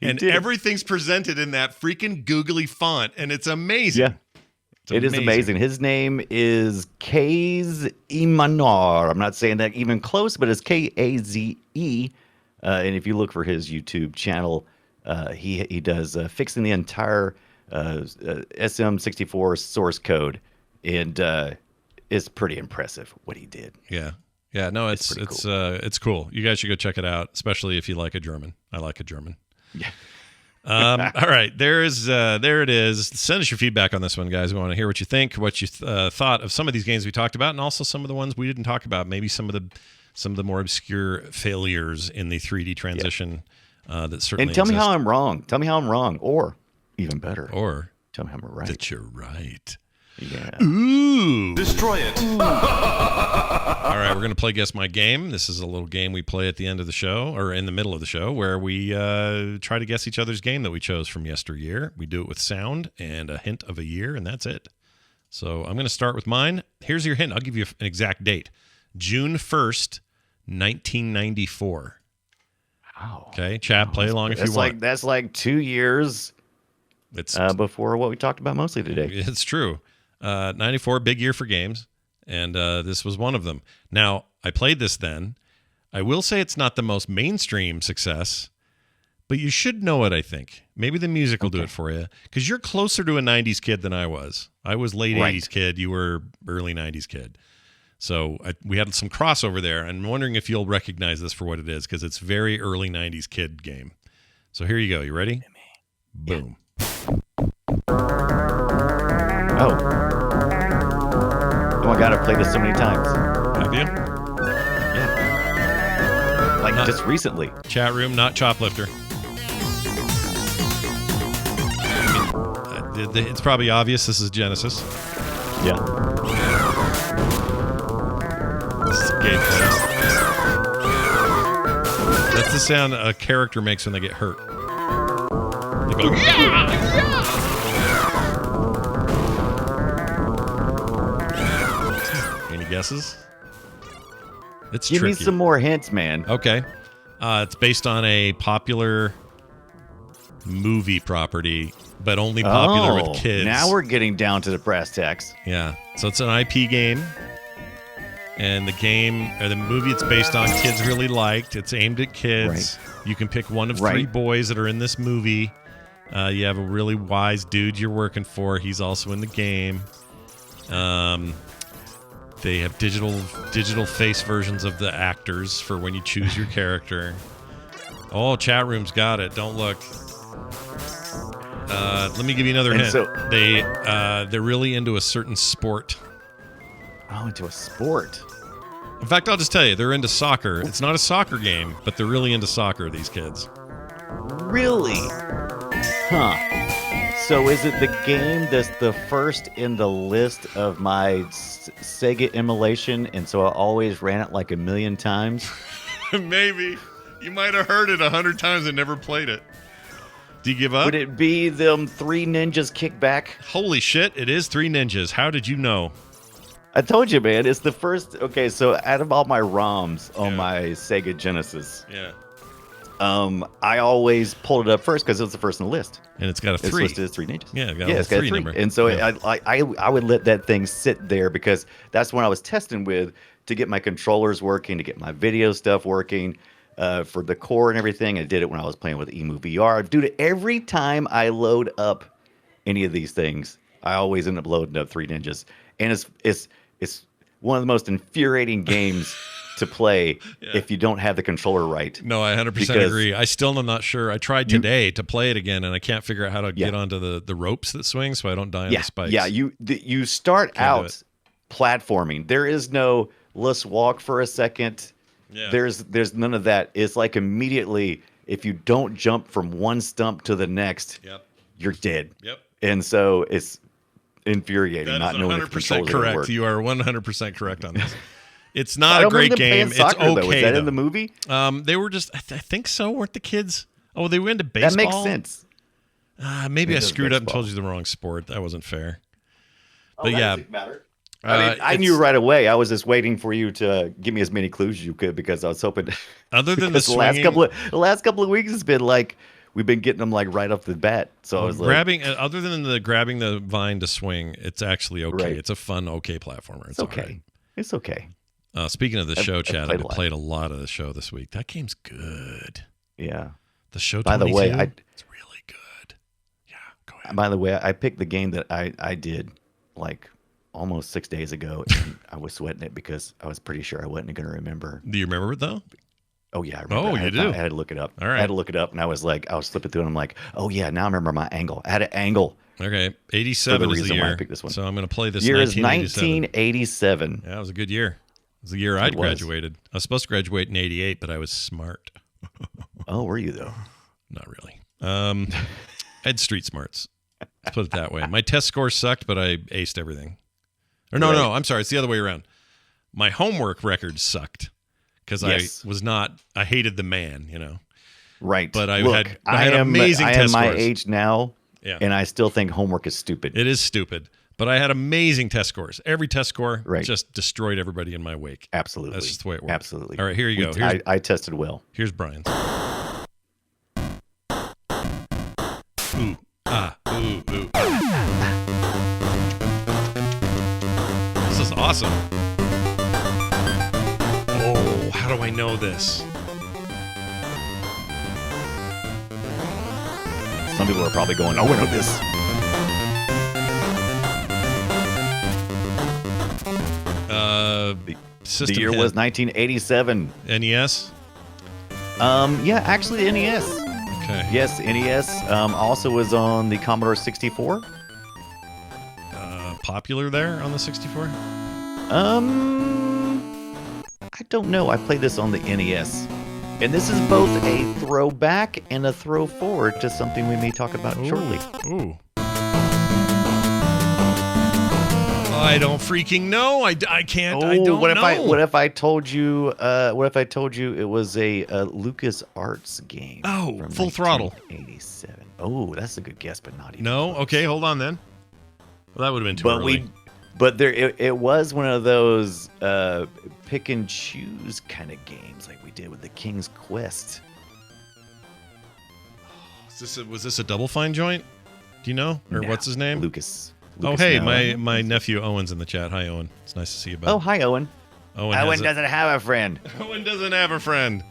And everything's presented in that freaking googly font, and it's amazing. Yeah, it is amazing. His name is Kaze Imanar. I'm not saying that even close, but it's Kaze. And if you look for his YouTube channel, he does fixing the entire SM64 source code, and it's pretty impressive what he did. Yeah. Yeah, no, it's cool. You guys should go check it out, especially if you like a German. I like a German. Yeah. All right, there it is. Send us your feedback on this one, guys. We want to hear what you think, what you thought of some of these games we talked about, and also some of the ones we didn't talk about. Maybe some of the more obscure failures in the 3D transition that certainly. And tell me how I'm wrong. Tell me how I'm wrong, or even better, or tell me how I'm right. That you're right. Yeah. Ooh. Destroy it. All right, we're going to play Guess My Game. This is a little game we play at the end of the show, or in the middle of the show, where we try to guess each other's game that we chose from yesteryear. We do it with sound and a hint of a year, and that's it. So I'm going to start with mine. Here's your hint. I'll give you an exact date. June 1st, 1994. Wow. Okay, chat, play along if you want. That's like 2 years before what we talked about mostly today. It's true. 94, big year for games, and this was one of them. Now, I played this then. I will say it's not the most mainstream success, but you should know it, I think. Maybe the music will do it for you, because you're closer to a 90s kid than I was. I was late 80s kid. You were early 90s kid. So we had some crossover there. I'm wondering if you'll recognize this for what it is, because it's very early 90s kid game. So here you go. You ready? Boom. Oh my God, I've played this so many times. Have you? Yeah. Like just recently. Chat room, not Choplifter. It's probably obvious this is Genesis. Yeah. This is gameplay. That's the sound a character makes when they get hurt. They go, yeah! Any guesses? It's Give tricky. me some more hints, man. Okay. It's based on a popular movie property, but only popular with kids. Now we're getting down to the brass tacks. Yeah. So it's an IP game. And the game, or the movie it's based on, kids really liked. It's aimed at kids. Right. You can pick one of three boys that are in this movie. You have a really wise dude you're working for. He's also in the game. They have digital face versions of the actors for when you choose your character. Oh, chat room's got it. Don't look. Let me give you another hint. So, they're really into a certain sport. Oh, into a sport. In fact, I'll just tell you, they're into soccer. It's not a soccer game, but they're really into soccer, these kids. Really? Huh. So is it the game that's the first in the list of my Sega emulation, and so I always ran it like 1,000,000 times? Maybe. You might have heard it 100 times and never played it. Do you give up? Would it be them Three Ninjas Kickback? Holy shit, it is Three Ninjas. How did you know? I told you, man. It's the first. Okay, so out of all my ROMs on my Sega Genesis, I always pulled it up first because it was the first on the list. And it's got a 3. It's listed as Three Ninjas. Yeah, it's got a 3 number. And so I would let that thing sit there because that's when I was testing with to get my controllers working, to get my video stuff working. For the core and everything. I did it when I was playing with EMU VR. Dude, every time I load up any of these things, I always end up loading up Three Ninjas. And it's one of the most infuriating games to play if you don't have the controller right. No, I 100% agree. I still am not sure. I tried today to play it again, and I can't figure out how to get onto the ropes that swing so I don't die on the spikes. Yeah, you start out platforming. There is no let's walk for a second. Yeah. There's none of that. It's like immediately, if you don't jump from one stump to the next, you're dead. Yep. And so it's infuriating not knowing if controls correct. Work. You are 100% correct on this. It's not a great game. Soccer, it's okay. Though. Was that in the movie? They were just. I think so. Weren't the kids? Oh, they were into baseball. That makes sense. Maybe I screwed up and told you the wrong sport. That wasn't fair. But yeah. Matter. I knew right away. I was just waiting for you to give me as many clues as you could because I was hoping. Other than the last couple of weeks, it's been like we've been getting them like right off the bat. So I was grabbing. Other than grabbing the vine to swing, it's actually okay. Right. It's a fun, okay platformer. It's okay. Right. It's okay. Speaking of the show, Chad, I've played a lot of the show this week. That game's good. Yeah. The show. By the way, it's really good. Yeah. Go ahead. By the way, I picked the game that I did like almost 6 days ago, and I was sweating it because I was pretty sure I wasn't going to remember. Do you remember it though? Oh yeah, I remember. Oh, you do. I had to look it up. All right. I had to look it up, and I was flipping through, and I'm like, oh yeah, now I remember my angle. I had an angle. Okay, 87 is the year. Why I picked this one. So I'm going to play this. Year is 1987. Yeah, it was a good year. It was the year I graduated. I was supposed to graduate in 88, but I was smart. Oh, were you though? Not really. I had street smarts. Let's put it that way. My test score sucked, but I aced everything. Or no, I'm sorry. It's the other way around. my homework records sucked because I hated the man, Right. But I Look, had amazing test scores. I am my age now, Yeah. and I still think homework is stupid. It is stupid, but I had amazing test scores. Every test score Right. just destroyed everybody in my wake. Absolutely. That's just the way it works. Absolutely. All right, here you go. I tested well. Here's Brian's. Ooh, ah, ooh, ooh. This is awesome. Oh, how do I know this? Some people are probably going, "Oh, I know this." System The year hit. was 1987. NES. Yeah, actually, NES. Okay. Yes, NES. Also was on the Commodore 64. Popular there on the 64. I don't know. I played this on the NES, and this is both a throwback and a throw forward to something we may talk about shortly. Ooh. I don't freaking know. I can't. I don't know. What if I told you? What if I told you it was a Lucas Arts game? Oh, from Full Throttle. 1987. Oh, that's a good guess, but not even. No. close. Okay, hold on then. Well, that would have been too early. But it was one of those pick and choose kind of games like we did with the King's Quest. Was this a Double Fine joint? Do you know? Or what's his name? Lucas. Oh, hey, no. my nephew Owen's in the chat. Hi, Owen. It's nice to see you, bud. Oh, hi, Owen. Owen doesn't have a friend. Owen doesn't have a friend.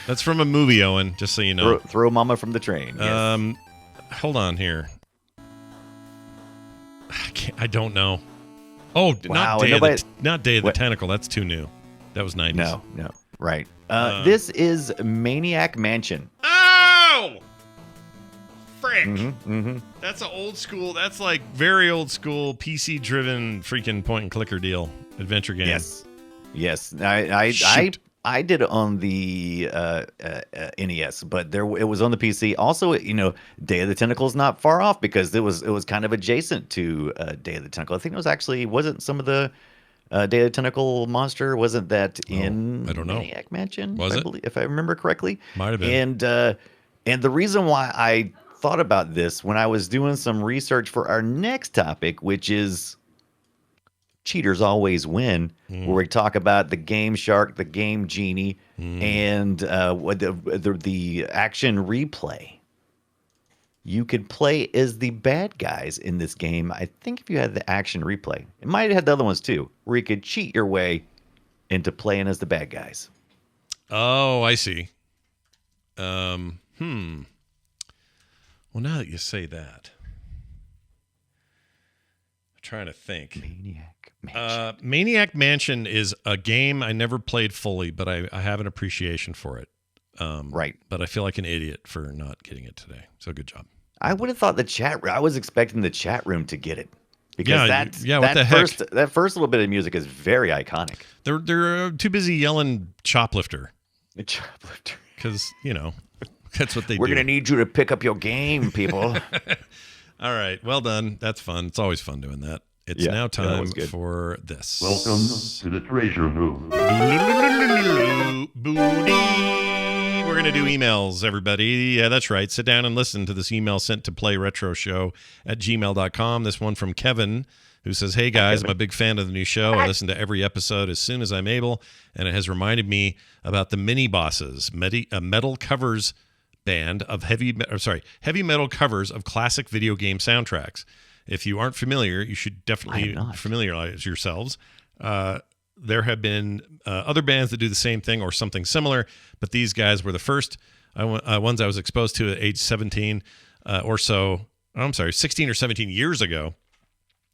That's from a movie, Owen, just so you know. Throw mama from the train. Yes. Hold on here. I don't know. Oh, Wow, not Day of the Tentacle. That's too new. That was 90s. No. Right. This is Maniac Mansion. Oh! Frick. Mm-hmm. That's an old school. That's like very old school PC-driven freaking point-and-clicker deal. Adventure game. Yes. Shoot. I did it on the NES, but it was on the PC. Also, Day of the Tentacle is not far off because it was kind of adjacent to Day of the Tentacle. I think wasn't some of the Day of the Tentacle monster wasn't that in I don't know. Maniac Mansion? Was it? If I remember correctly, Might have been. And the reason why I thought about this when I was doing some research for our next topic, which is Cheaters Always Win, where we talk about the Game Shark, the Game Genie, and the action replay. You could play as the bad guys in this game. I think if you had the action replay, it might have had the other ones too, where you could cheat your way into playing as the bad guys. Oh, I see. Well, now that you say that, I'm trying to think. Maniac Mansion is a game I never played fully, but I have an appreciation for it. Right. But I feel like an idiot for not getting it today. So good job. I would have thought I was expecting the chat room to get it. Because what the heck? That first little bit of music is very iconic. They're too busy yelling choplifter. The choplifter. Because, that's what they do. We're going to need you to pick up your game, people. All right. Well done. That's fun. It's always fun doing that. It's now time for this. Welcome to the treasure room. Booty. We're going to do emails, everybody. Yeah, that's right. Sit down and listen to this email sent to playretroshow@gmail.com. This one from Kevin, who says, "Hey, guys, I'm a big fan of the new show. I listen to every episode as soon as I'm able, and it has reminded me about the Mini Bosses, a metal covers band of heavy metal covers of classic video game soundtracks. If you aren't familiar, you should definitely familiarize yourselves. There have been other bands that do the same thing or something similar, but these guys were the first ones I was exposed to at age 17 or so. I'm sorry, 16 or 17 years ago.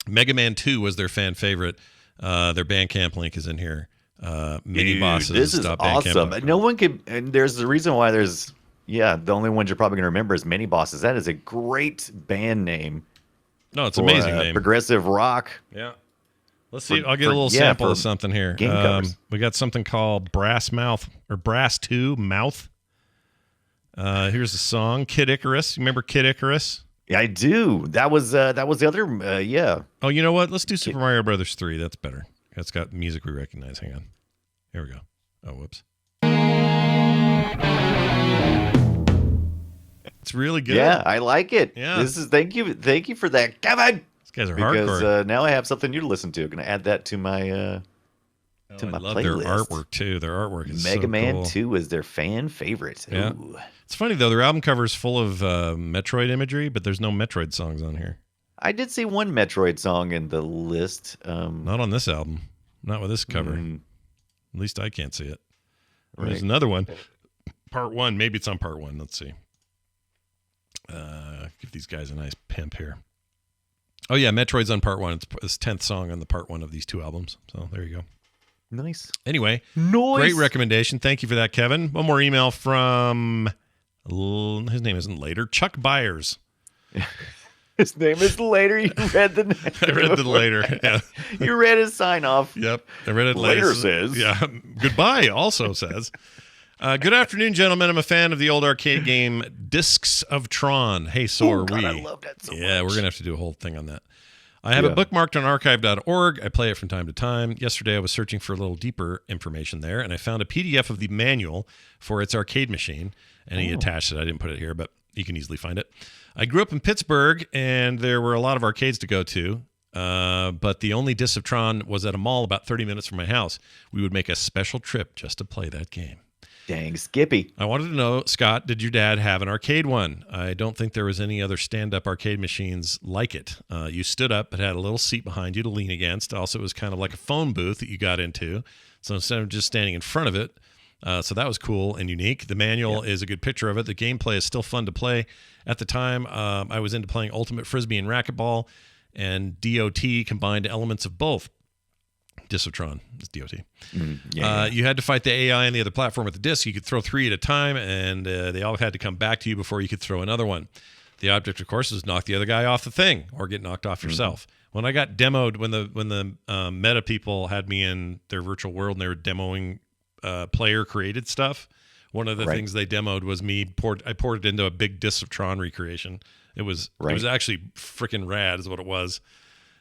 Mega Man 2 was their fan favorite. Their Bandcamp link is in here. Mini Bosses. This is awesome. No one could, and there's the reason why the only ones you're probably going to remember is Mini Bosses. That is a great band name. No, it's an amazing name. Progressive rock. Yeah. Let's see. I'll get a little sample of something here. Game covers. We got something called Brass 2 Mouth. Here's the song, Kid Icarus. You remember Kid Icarus? Yeah, I do. That was the other. Yeah. Oh, you know what? Let's do Super Mario Brothers 3. That's better. It's got music we recognize. Hang on. Here we go. Oh, whoops. It's really good. Yeah, I like it. Yeah. Thank you for that, Kevin. These guys are because hardcore. now I have something new to listen to. I'm gonna add that to my I love playlist. their artwork too. Their artwork is Mega so Man cool. 2 is their fan favorite. Yeah. Ooh. It's funny though. Their album cover is full of Metroid imagery, but there's no Metroid songs on here. I did see one Metroid song in the list. Not on this album. Not with this cover. At least I can't see it. Right. There's another one. Part 1. Maybe it's on part 1. Let's see. Give these guys a nice pimp here. Oh yeah, Metroid's on part 1. It's 10th song on the part 1 of these 2 albums. So there you go. Nice. Anyway, nice. Great recommendation. Thank you for that, Kevin. One more email from his name isn't later. Chuck Byers. His name is later. You read the name. I read the later. Yeah. You read his sign off. Yep. I read it Later says. Yeah. Goodbye also says. Good afternoon, gentlemen. I'm a fan of the old arcade game Discs of Tron. Hey, so are we. I love that so much. Yeah, we're going to have to do a whole thing on that. I have it bookmarked on archive.org. I play it from time to time. Yesterday, I was searching for a little deeper information there, and I found a PDF of the manual for its arcade machine, and he attached it. I didn't put it here, but you can easily find it. I grew up in Pittsburgh, and there were a lot of arcades to go to, but the only Discs of Tron was at a mall about 30 minutes from my house. We would make a special trip just to play that game. Dang, Skippy. I wanted to know, Scott, did your dad have an arcade one? I don't think there was any other stand-up arcade machines like it. You stood up, it had a little seat behind you to lean against. Also, it was kind of like a phone booth that you got into. So instead of just standing in front of it, so that was cool and unique. The manual is a good picture of it. The gameplay is still fun to play. At the time, I was into playing Ultimate Frisbee and Racquetball, and DOT combined elements of both. Discs of Tron is DOT. You had to fight the AI on the other platform with the disc. You could throw 3 at a time, and they all had to come back to you before you could throw another one. The object, of course, is knock the other guy off the thing or get knocked off yourself. When I got demoed, when the meta people had me in their virtual world and they were demoing player-created stuff, one of the things they demoed was I poured it into a big Discs of Tron recreation. It was actually freaking rad is what it was.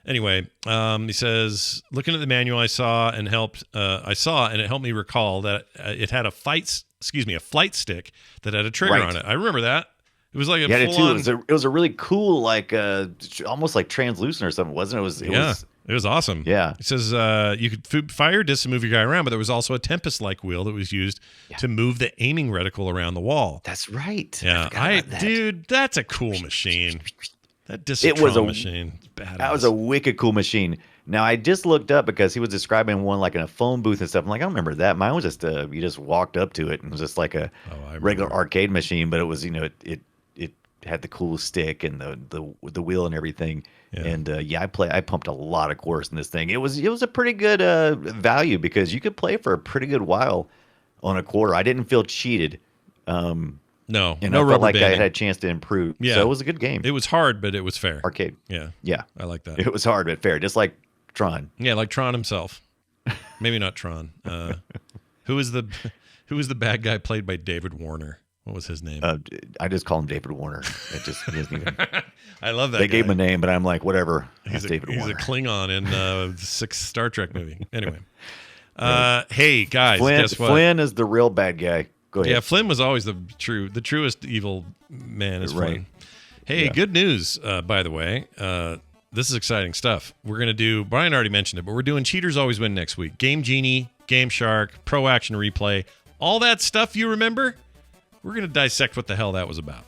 Anyway, he says, looking at the manual I saw and it helped me recall that it had a flight stick that had a trigger on it. I remember that. It was like a full-on... It was a really cool, like almost like translucent or something, wasn't it? It was awesome. Yeah. It says you could fire discs to move your guy around, but there was also a Tempest-like wheel that was used to move the aiming reticle around the wall. That's right. Yeah, dude, that's a cool machine. That Discs of Tron machine. Badass. That was a wicked cool machine. Now, I just looked up because he was describing one like in a phone booth and stuff. I'm like, I don't remember that. Mine was just, you just walked up to it and it was just like a regular arcade machine, but it was, it had the cool stick and the wheel and everything. Yeah. And I pumped a lot of course in this thing. It was a pretty good value because you could play for a pretty good while on a quarter. I didn't feel cheated. No, and no I rubber felt like banding. I had a chance to improve. Yeah. So it was a good game. It was hard, but it was fair. Arcade. Yeah. I like that. It was hard, but fair. Just like Tron. Yeah, like Tron himself. Maybe not Tron. Who was the bad guy played by David Warner? What was his name? I just call him David Warner. It just doesn't even. I love that. They gave him a name, but I'm like, whatever. He's David Warner. He's a Klingon in the 6th Star Trek movie. Anyway. Hey guys, guess what? Flynn is the real bad guy. Go ahead. Yeah, Flynn was always the truest evil man is Flynn. Hey, good news, by the way. This is exciting stuff. We're going to do, Brian already mentioned it, but we're doing Cheaters Always Win next week. Game Genie, Game Shark, Pro Action Replay, all that stuff you remember, we're going to dissect what the hell that was about.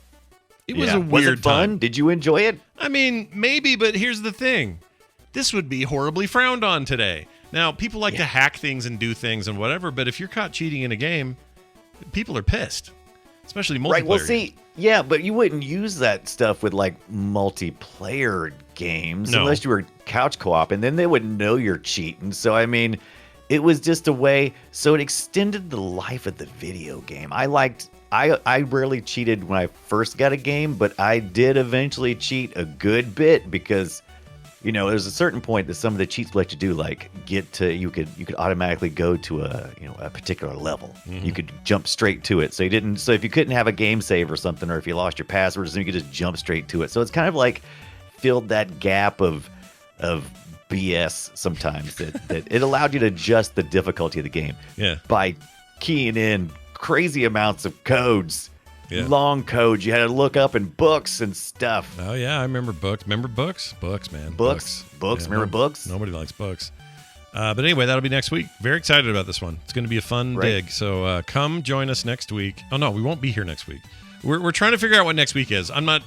It was a weird fun? time. Did you enjoy it? I mean, maybe, but here's the thing. This would be horribly frowned on today. Now, people like to hack things and do things and whatever, but if you're caught cheating in a game, people are pissed, especially multiplayer. Right. Well, see, but you wouldn't use that stuff with like multiplayer games unless you were couch co-op, and then they wouldn't know you're cheating. So, I mean, it was just a way. So it extended the life of the video game. I rarely cheated when I first got a game, but I did eventually cheat a good bit because, there's a certain point that some of the cheats let you do, like you could automatically go to a particular level. Mm-hmm. You could jump straight to it. So if you couldn't have a game save or something, or if you lost your passwords, then you could just jump straight to it. So it's kind of like filled that gap of BS sometimes that it allowed you to adjust the difficulty of the game by keying in crazy amounts of codes. Yeah. Long codes you had to look up in books and stuff. Oh yeah, I remember books. Remember books? Books, man. Books. Yeah, remember books? Nobody likes books. But anyway, that'll be next week. Very excited about this one. It's going to be a fun dig. So come join us next week. Oh no, we won't be here next week. We're trying to figure out what next week is. I'm not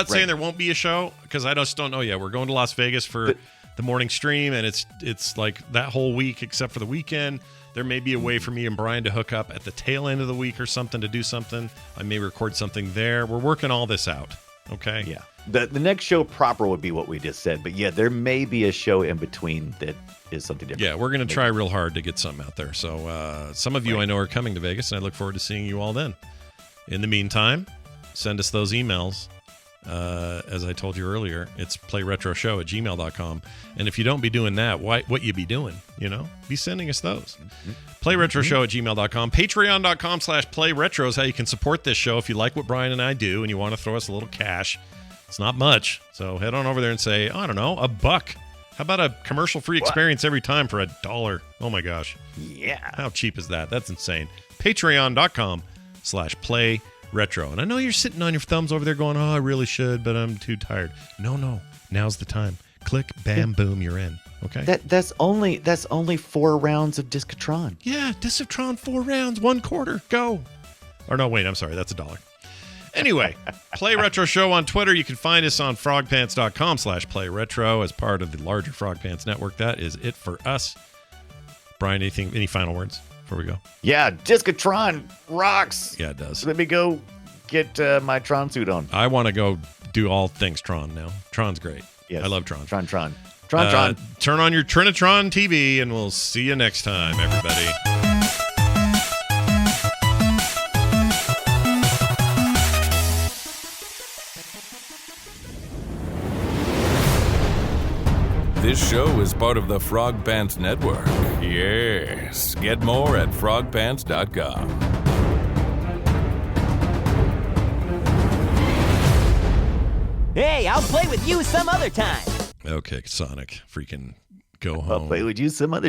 saying there won't be a show because I just don't know yet. We're going to Las Vegas for the morning stream, and it's like that whole week except for the weekend. There may be a way for me and Brian to hook up at the tail end of the week or something to do something. I may record something there. We're working all this out. Okay? Yeah. The next show proper would be what we just said. But yeah, there may be a show in between that is something different. Yeah, we're going to try real hard to get something out there. So some of you I know are coming to Vegas, and I look forward to seeing you all then. In the meantime, send us those emails. As I told you earlier, it's playretroshow@gmail.com. And if you don't be doing that, what you be doing? Be sending us those. Playretroshow@gmail.com. Patreon.com/playretro is how you can support this show if you like what Brian and I do and you want to throw us a little cash. It's not much. So head on over there and say, I don't know, $1. How about a commercial-free experience every time for $1? Oh my gosh. Yeah. How cheap is that? That's insane. Patreon.com/playretro. And I know you're sitting on your thumbs over there going, I really should, but I'm too tired. No. Now's the time. Click, bam, boom, you're in. Okay? That's only 4 rounds of Discotron. Yeah, Discotron, 4 rounds, 1 quarter. Go. Or no, wait, I'm sorry. That's $1. Anyway, Play Retro Show on Twitter. You can find us on frogpants.com/playretro as part of the larger Frog Pants Network. That is it for us. Brian, any final words before we go? Yeah, Discotron rocks. Yeah, it does. Let me go get my Tron suit on. I want to go do all things Tron now. Tron's great. Yes. I love Tron. Tron. Tron. Turn on your Trinitron TV, and we'll see you next time, everybody. This show is part of the Frog Pants Network. Yes. Get more at frogpants.com. Hey, I'll play with you some other time. Okay, Sonic, freaking go home. I'll play with you some other